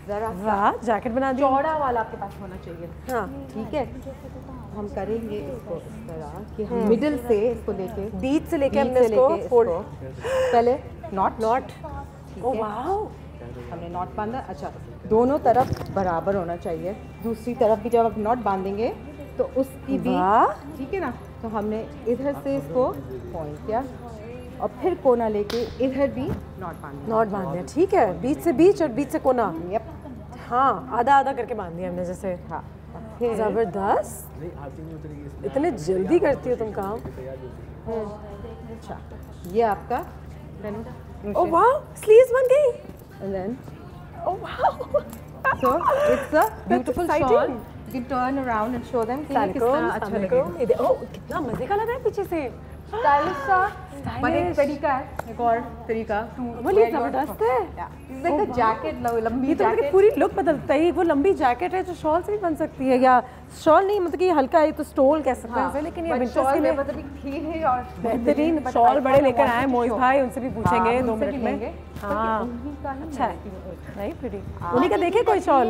जरा वाह, जैकेट बना दी, चौड़ा वाला आपके पास होना चाहिए, हाँ ठीक है। हम करेंगे इसको इस तरह कि हम मिडिल से इसको लेके, बीच से लेके हमने इसको फोल्ड, पहले नॉट, ओह वाह, हमने नॉट बांधा। अच्छा, दोनों तरफ बराबर होना चाहिए, दूसरी तरफ भी जब आप नॉट बांधेंगे तो उसकी भी, ठीक है ना। तो हमने इधर से इसको पॉइंट किया और फिर कोना लेके इधर भी नॉट बांधे, ठीक है, बीच से बीच और बीच से कोना। यप, हाँ, आधा आधा करके बांध दिया हमने जैसे। हाँ, ओके जबरदस्त, इतने जल्दी करती हो तुम काम। अच्छा ये आपका ओह वाओ, स्लीव्स बन गई। and then oh wow, so it's a beautiful shawl. You can turn around and show them कि ये किस तरह अच्छा लगेगा। ओह कितना मजे का लग रहा है पीछे से। स्टाइलिश सा, पर एक तरीका है, एक और तरीका बोलिए, जबरदस्त है। It's like a jacket, लंबी ये तो मतलब jacket। पूरी लुक बदलता है। वो लंबी जैकेट है जो शॉल से भी बन सकती है, या शॉल नहीं मतलब कि हल्का है तो स्टोल कह सकते हैं, लेकिन ये विंटर्स के लिए थी और बेहतरीन शॉल बड़े लेकर आए मोइज भाई, उनसे भी पूछेंगे 2 मिनट में। हाँ अच्छा है, नहीं प्रीटी उन्हीं का देखे कोई शॉल,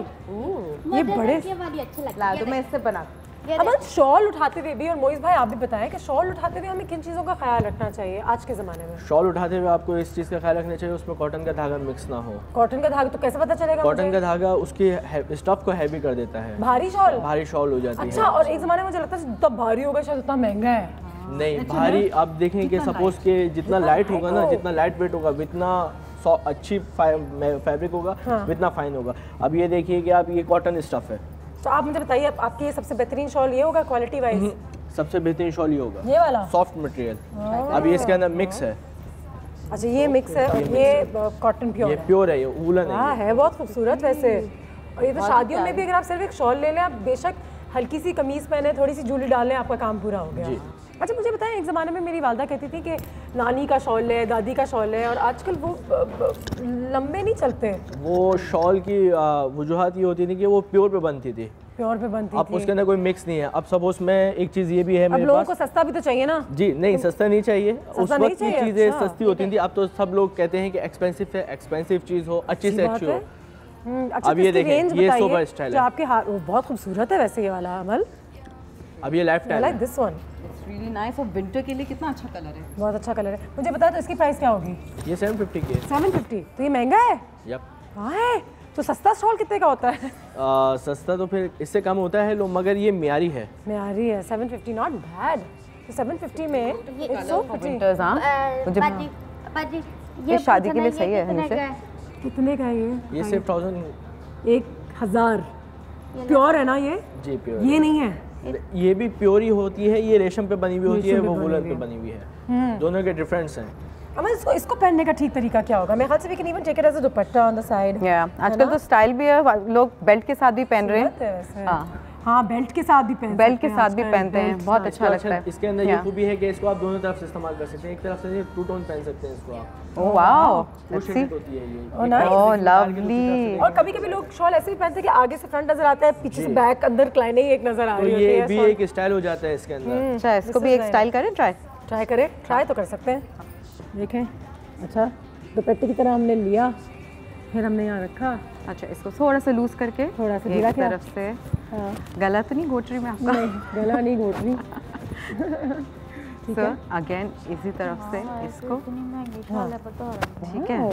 ये बड़े वाली अच्छी लगती ला दो, मैं इससे बना। अब शॉल उठाते हुए भी, और मोइज भाई आप भी बताएं कि शॉल उठाते हुए हमें किन चीज़ों का ख्याल रखना चाहिए आज के ज़माने में। शॉल उठाते हुए आपको इस चीज़ का ख्याल रखना चाहिए, उसमें कॉटन का धागा मिक्स ना हो। कॉटन का धागा तो कैसे पता चलेगा? कॉटन का धागा उसकी स्टफ को हैवी कर देता है, भारी शॉल, भारी शॉल हो जाती है। अच्छा, और एक ज़माने में मुझे लगता है जितना भारी होगा शायद उतना महंगा है। नहीं भारी, आप देखें कि सपोज के जितना लाइट होगा ना, जितना लाइट वेट होगा, जितना अच्छी फैब्रिक होगा, जितना फाइन होगा। अब ये देखिए कि आप ये कॉटन स्टफ है, तो आप मुझे बताइए आपकी ये सबसे बेहतरीन शॉल ये होगा क्वालिटी वाइज? सबसे बेहतरीन शॉल ये होगा, ये वाला सॉफ्ट मटेरियल। अब ये इसके अंदर मिक्स है। अच्छा ये मिक्स है, और ये कॉटन प्योर ये प्योर है, ये वूलन हाँ है, बहुत खूबसूरत वैसे। और ये तो शादियों में भी अगर आप सिर्फ एक शॉल ले लें, आप बेशक हल्की सी कमीज पहने, थोड़ी सी जूली डाल लें, आपका काम पूरा हो गया। अच्छा मुझे बताएं, एक ज़माने में मेरी वालदा कहती थी कि नानी का शॉल है, दादी का शॉल है, और आजकल वो लंबे नहीं चलते। वो शॉल की वजूहत ये होती थी कि वो प्योर पे बनती थी, प्योर पे बनती अब थी। उसके अंदर कोई मिक्स नहीं है। अब सपोज मैं एक चीज़ ये भी है अब मेरे लोगों पास, को सस्ता भी तो चाहिए ना। जी नहीं सस्ता नहीं चाहिए, उस नहीं वक्त की चाहिए, चीज़ें अच्छा। सस्ती होती थी। अब तो सब लोग कहते हैं कि एक्सपेंसिव है, एक्सपेंसिव चीज़ हो, अच्छी से अच्छी हो। अच्छा, अब ये इसकी देखें, रेंज ये बताइए सोबर स्टाइल जो है। आपके हाथ, वो बहुत खूबसूरत है वैसे ये वाला अमल। अब ये लाइफ आई स्टाइल लाइक है, this one, It's really nice, और विंटर के लिए कितना अच्छा कलर है। बहुत अच्छा कलर है। मुझे बता दो इसकी प्राइस क्या होगी? ये 750 की है। 750, तो ये महंगा है। यप, हाँ है, तो सस्ता शॉल कितने का होता है? सस्ता तो फिर इससे कम होता है लो, मगर ये म्यारी है। म्यारी है, 750 नॉट बैड। तो 750 में it's so pretty। विंटर्स हाँ मुझे बाजी बाजी ये शादी के लिए सही है हमेशा। कितने का है ये सिर्फ 1000 1000 प्योर है ना ये? जी प्योर। ये नहीं है, ये भी प्योर ही होती है, ये रेशम पे बनी हुई होती है, वो वुलन पे बनी हुई है। दोनों के डिफरेंस हैं। अब इसको पहनने का ठीक तरीका क्या होगा? मेरे ख्याल से we can even take it as a dupatta on the side. आजकल तो स्टाइल भी है, लोग बेल्ट के साथ भी पहन रहे हैं। हाँ हाँ, बेल्ट के साथ भी बेल्ट के साथ भी पहनते हैं, बहुत अच्छा लगता है। इसके अंदर ये खूबी है कि इसको आप दोनों तरफ से इस्तेमाल कर सकते हैं। एक तरफ से टू टोन पहन सकते हैं इसको आप। ओह वाओ, टू शेडेड होती है ये। ओह लवली। और कभी कभी लोग शॉल ऐसे भी पहनते हैं कि आगे से फ्रंट नजर आता है, पीछे से बैक, अंदर लाइनिंग एक नजर आ तो रही होती है। ये भी एक स्टाइल हो जाता है इसके अंदर। अच्छा इसको भी एक स्टाइल करें, ट्राई करें, ट्राई तो कर सकते हैं। देखें, अच्छा दुपट्टे की तरह हमने लिया, फिर हमने यहाँ रखा। अच्छा इसको थोड़ा सा लूज करके, थोड़ा सा एक ढीला किया। तरफ से। हाँ, गला तो नहीं घोट रही मैं आपका? नहीं गला नहीं घोट रही। ठीक है, अगेन इसी तरफ से इसको, ठीक है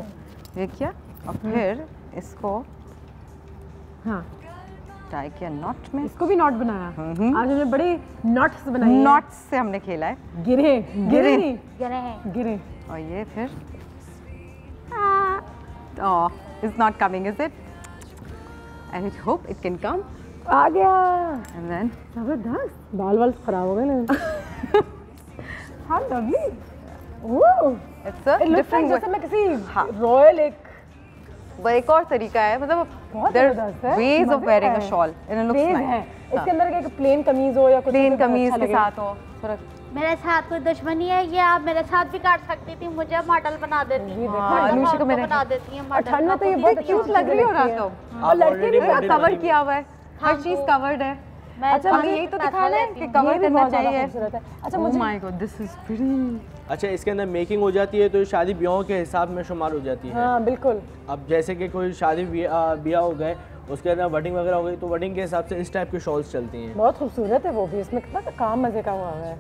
ये किया, और फिर इसको हाँ टाई किया नॉट में। इसको भी नॉट बनाया। आज हमने बड़े नॉट्स बनाए हैं। नॉट्स से हमने खेला है। गिरे गिरे नहीं, गिरे हैं। गिरे। और ये फिर it's not coming, is it? And I hope it can come. आ गया। And then जबरदस्त, बाल वाल खराब हो गए ना। हाँ lovely. Oh it's a different जैसे way. मैं किसी हाँ। रॉयल एक वो एक और तरीका है, मतलब बहुत there जबरदस्त है, ways of मज़े wearing है। a shawl and it looks very nice. है। इसके अंदर एक प्लेन कमीज हो या कुछ प्लेन तो कमीज अच्छा के लगे। साथ हो थोड़ा। मेरे साथ कोई दुश्मनी है, ये आप मेरे साथ भी काट सकती थी, मुझे मॉडल बना देती। हाँ, अनुषा को मैंने बना देती है और ठंड में तो ये बहुत क्यूट लग रही हो रहा तो। और लड़के भी पूरा कवर किया हुआ है, हर चीज कवर्ड है। अच्छा हमें यही तो दिखाना है कि कवर करना चाहिए। अच्छा Oh my God, this is pretty. अच्छा इसके अंदर मेकिंग हो जाती है तो शादी ब्याहों के हिसाब में शुमार हो जाती है। हाँ बिल्कुल। अब जैसे कि कोई शादी ब्याह हो गए, उसके अंदर वेडिंग वगैरह हो गई, तो वेडिंग के हिसाब से इस टाइप की शॉल्स चलती हैं। बहुत खूबसूरत है वो भी, इसमें कितना काम मजे का हुआ है।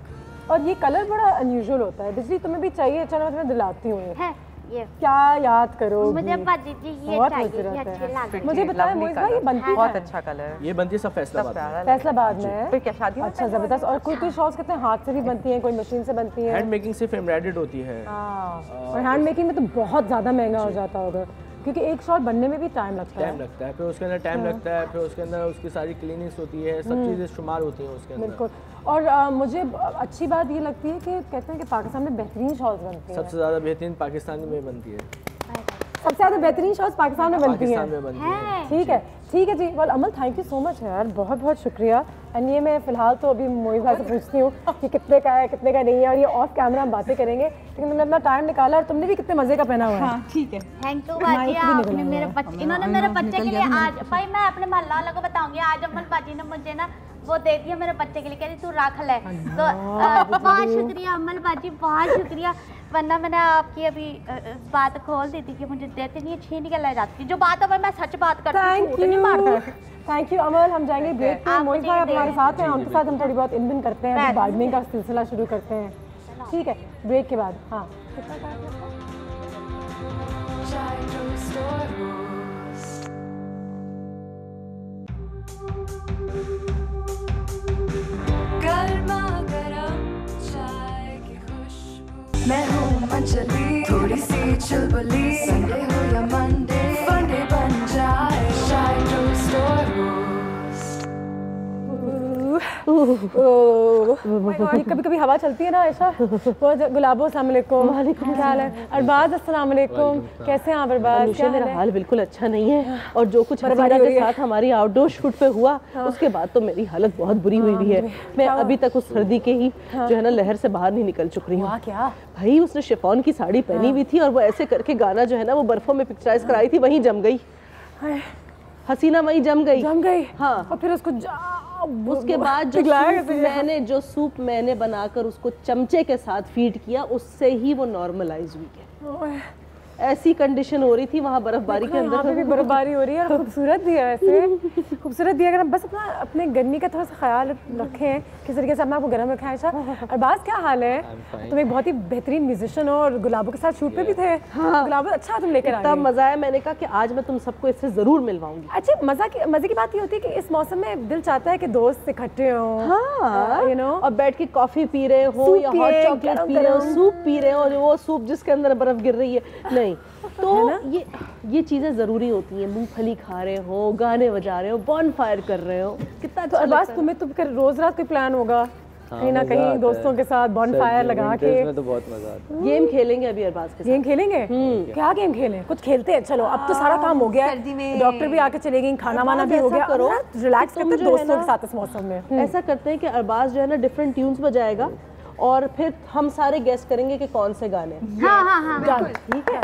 और ये कलर बड़ा अनयूजुअल होता है। बिजली तुम्हें भी चाहिए? चलो मैं तुम्हें दिलाती हूँ। है ये, क्या याद करो मुझे बाजी जी ये बहुत चाहिए, खूबसूरत ये है। अच्छी लग रही है। मुझे बताएं मोइज़ भाई, ये बनती बहुत है अच्छा कलर है। ये बनती है सब फैसलाबाद में। फैसलाबाद में है। फिर क्या शादी में अच्छा जबरदस्त। और कोई कोई शॉल्स कितने हाथ से भी बनती हैं, कोई मशीन से बनती हैं। हैंड मेकिंग सिर्फ एम्ब्रॉयडर्ड होती है। हाँ, और हैंड मेकिंग में तो बहुत ज़्यादा महंगा हो जाता होगा। क्योंकि एक शॉट बनने में भी टाइम लगता है। टाइम लगता है, फिर उसके अंदर टाइम लगता है, फिर उसके अंदर उसकी सारी क्लीनिंग्स होती है, सब चीज़ें शुमार होती हैं उसके अंदर। बिल्कुल। और मुझे अच्छी बात ये लगती है कि कहते हैं कि पाकिस्तान में बेहतरीन शॉट्स बनती हैं। सबसे ज़्यादा बेहतरीन पाकिस्तानी में बनती है। सबसे ज़्यादा बेहतरीन शॉट्स पाकिस्तान में बनती हैं। ठीक है जी। Well Amal, thank you so much यार, बहुत बहुत शुक्रिया। एंड ये मैं फ़िलहाल तो अभी मोहित भाई से पूछती हूँ कि कितने का है कितने का नहीं है, और ये ऑफ कैमरा हम बातें करेंगे, लेकिन तुमने अपना टाइम निकाला और तुमने भी कितने मज़े का पहना हुआ है। ठीक है, थैंक यू बाजी, आपने मेरे बच्चे, इन्होंने मेरे बच्चे के लिए आज, भाई मैं अपने मोहल्ला वालों को बताऊंगी, आज अमल बाजी ने मुझे ना वो दे दिया मेरे बच्चे के लिए, कह रही तू रख ले। तो बहुत शुक्रिया अमल बाजी, बहुत शुक्रिया, वरना मैंने आपकी अभी बात खोल दी थी कि मुझे देते नहीं, छीन के ले जाती, जो बात है मैं सच बात करती हूँ। थैंक यू अमल। हम जाएंगे ब्रेक पे, मोहित भाई हमारे साथ हैं, उनके साथ हम थोड़ी बहुत इन करते हैं, बार्गेनिंग का सिलसिला शुरू करते हैं। ठीक है, ब्रेक के बाद। हाँ, मैं हूँ अंजलि, थोड़ी सी चुलबुली, संडे हो या मंडे, फंडे बन जाए, चाय टोस्ट और कभी कभी हवा चलती है ना ऐसा। गुलाबो अस्सलाम वालेकुम। वालेकुम क्या हाल है? अरबाज अस्सलाम वालेकुम, कैसे हैं आप अरबाज? मेरा हाल बिल्कुल अच्छा नहीं है, और जो कुछ हसीना के साथ हमारी आउटडोर शूट पे हुआ उसके बाद तो मेरी हालत बहुत बुरी हुई हुई है। मैं अभी तक उस सर्दी के ही जो है ना लहर से बाहर नहीं निकल चुक रही हूँ। क्या भाई, उसने शिफॉन की साड़ी पहनी हुई थी और वो ऐसे करके गाना जो है ना वो बर्फों में पिक्चराइज कराई थी, वहीं जम गई हसीना, वहीं जम गई। हाँ, और फिर उसको उसके बाद जो सूप मैंने बनाकर उसको चमचे के साथ फीड किया, उससे ही वो नॉर्मलाइज हुई है। ऐसी कंडीशन हो रही थी वहाँ बर्फबारी के अंदर। भी बर्फबारी हो रही है और खूबसूरत भी है, वैसे खूबसूरत भी है। अगर हम बस अपने गर्मी का थोड़ा सा ख्याल रखें, किस तरीके से अपने आपको गर्म रखें। आयशा, अरबाज क्या हाल है? तुम एक बहुत ही बेहतरीन म्यूजिशियन हो और गुलाबों के साथ शूट पे भी थे। गुलाबो अच्छा तुम लेकर आए, मजा आया। मैंने कहा कि आज मैं तुम सबको इससे जरूर मिलवाऊंगी। अच्छा, मजे की बात ये होती है कि इस मौसम में दिल चाहता है कि दोस्त इकट्ठे हो, यू नो, और बैठ के कॉफी पी रहे हो या हॉट चॉकलेट पी रहे हो, सूप पी रहे हो, और वो सूप जिसके अंदर बर्फ गिर रही है। नहीं तो ये चीजें जरूरी होती हैं। मूंगफली खा रहे हो, गाने बजा रहे हो, बॉनफायर कर रहे हो, कितना अच्छा लगता है। तुम्हें तो रोज रात कोई प्लान होगा कहीं ना कहीं दोस्तों के साथ बॉनफायर लगा के? तो बहुत मजा आता है। गेम खेलेंगे अभी अरबाज के साथ। गेम खेलेंगे? क्या गेम खेलें? कुछ खेलते हैं। चलो, अब तो सारा काम हो गया है, डॉक्टर भी आके चले गई, खाना वाना भी हो गया, करो रिलैक्स करते हैं दोस्तों के साथ इस मौसम में। ऐसा करते हैं कि अरबाज जो है ना डिफरेंट ट्यून्स बजाएगा और फिर हम सारे गेस करेंगे कि कौन से गाने। हाँ, ठीक है,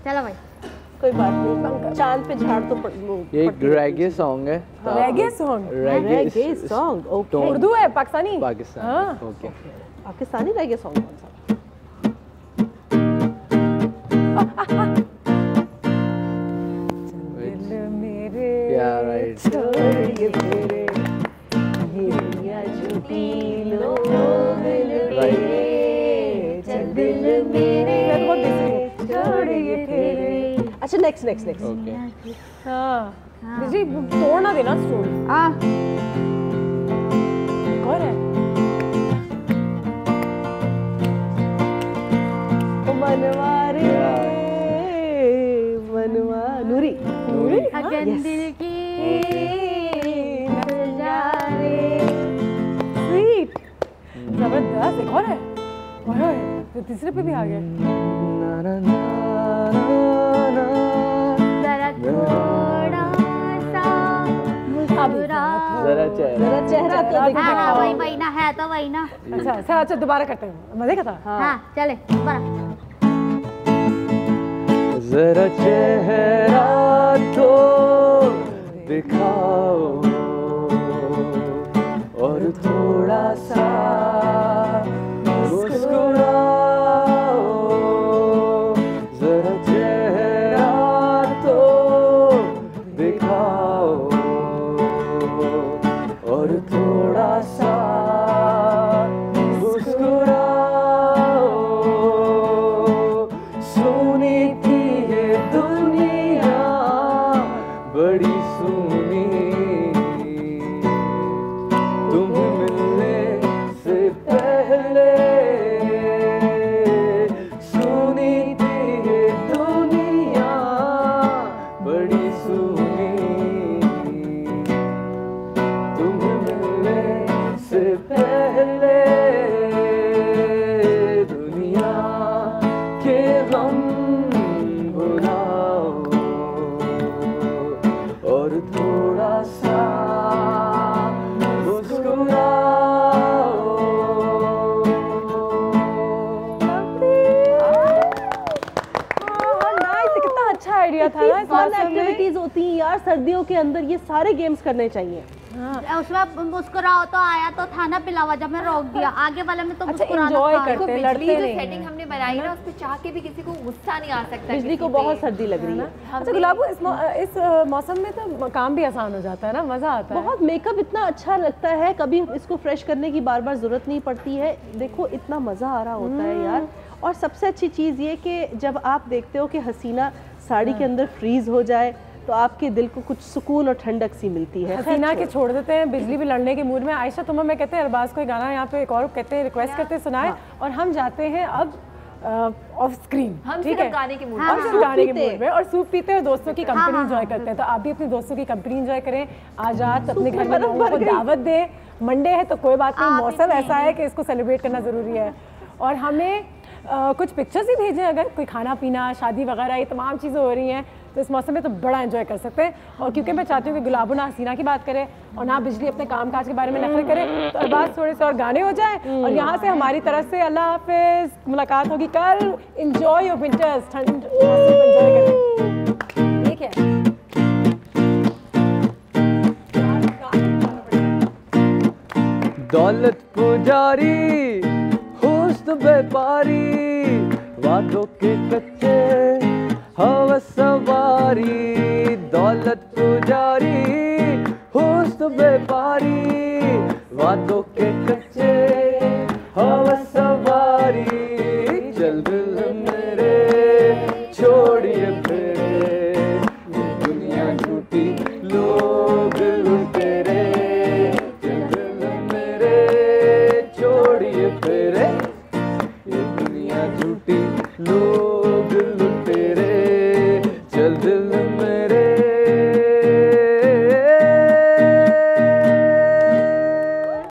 चलो भाई, कोई बात नहीं। चांद पे झाड़ तो ये एक रैगे सॉन्ग है। रैगे सॉन्ग? ओके। उर्दू है? पाकिस्तानी? पाकिस्तानी। ओके, पाकिस्तानी रैगे सॉन्ग कौन सा? या राइट। अच्छा, नेक्स्ट। ओके, जी तोड़ ना देना स्टोरी। कौन है? मनवा नूरी। अगन दिल की स्वीट, जबरदस्त। एक और है, तो तीसरे पे भी आ गए। जरा चेहरा तो दिखा। वही ना है, तो वही ना। अच्छा, दोबारा करते हैं, मजे का था। हाँ, चले दोबारा। जरा चेहरा तो दिखाओ और थोड़ा सा मुस्कुराओ, जरा चेहरा तो दिखाओ और थोड़ा सा मुस्कुराओ। सोने की ये दुनिया बड़ी सोनी, तुम मिलने से तुम्हें मिलने से पहले दुनिया के गम भुलाओ और थोड़ा सा आइडिया था ना। फन एक्टिविटीज होती हैं यार सर्दियों के अंदर, ये सारे गेम्स करने चाहिए। उसमें मुस्कुराओ तो आया तो था ना पिलावा, जब मैं रोक दिया आगे वाले में तो मुस्कुराना था। करते हैं, लड़ते नहीं। सेटिंग हमने बनाई ना, उस पे चाह के भी किसी को गुस्सा नहीं आ सकता। बिजली को बहुत सर्दी लग रही है। अच्छा गुलाबो, इस मौसम में तो काम भी आसान हो जाता है ना, मजा आता है। बहुत मेकअप इतना अच्छा लगता है, कभी इसको फ्रेश करने की बार बार जरूरत नहीं पड़ती है। देखो इतना मजा आ रहा होता है यार। और सबसे अच्छी चीज़ ये कि जब आप देखते हो कि हसीना साड़ी के अंदर फ्रीज हो जाए तो आपके दिल को कुछ सुकून और ठंडक सी मिलती है। हसीना के छोड़ देते हैं, बिजली भी लड़ने के मूड में। आयशा तुम्हें मैं कहते हैं अरबाज को गाना यहाँ पे एक और कहते हैं रिक्वेस्ट करते हैं सुनाए, और हम जाते हैं अब ऑफ स्क्रीन, ठीक है, गाने के मूड में, गाने के मूड में, और सूप पीते हैं, दोस्तों की कंपनी एंजॉय करते हैं। तो आप भी अपने दोस्तों की कंपनी एंजॉय करें, आज रात अपने घर में लोगों को दावत दें। मंडे है तो कोई बात नहीं, मौसम ऐसा है कि इसको सेलिब्रेट करना ज़रूरी है। और हमें कुछ पिक्चर्स ही भेजें, अगर कोई खाना पीना शादी वगैरह ये तमाम चीज़ें हो रही हैं तो इस मौसम में तो बड़ा एंजॉय कर सकते हैं। और क्योंकि मैं चाहती हूँ कि गुलाबो ना हसीना की बात करे और ना बिजली अपने काम काज के बारे में नखरे करे, तो अरबाज थोड़े से और गाने हो जाए और यहाँ से हमारी तरफ से अल्लाह हाफिज़, मुलाकात होगी कल। एंजॉय योर विंटर्स, ठंड एंजॉय करें, ठीक है। दौलत पुजारी हुस्न व्यापारी, वादों के कच्चे हवस सवारी। दौलत पुजारी हुस्न व्यापारी, वादों के कच्चे हवस सवारी। चल दिल मेरे छोड़िए फिर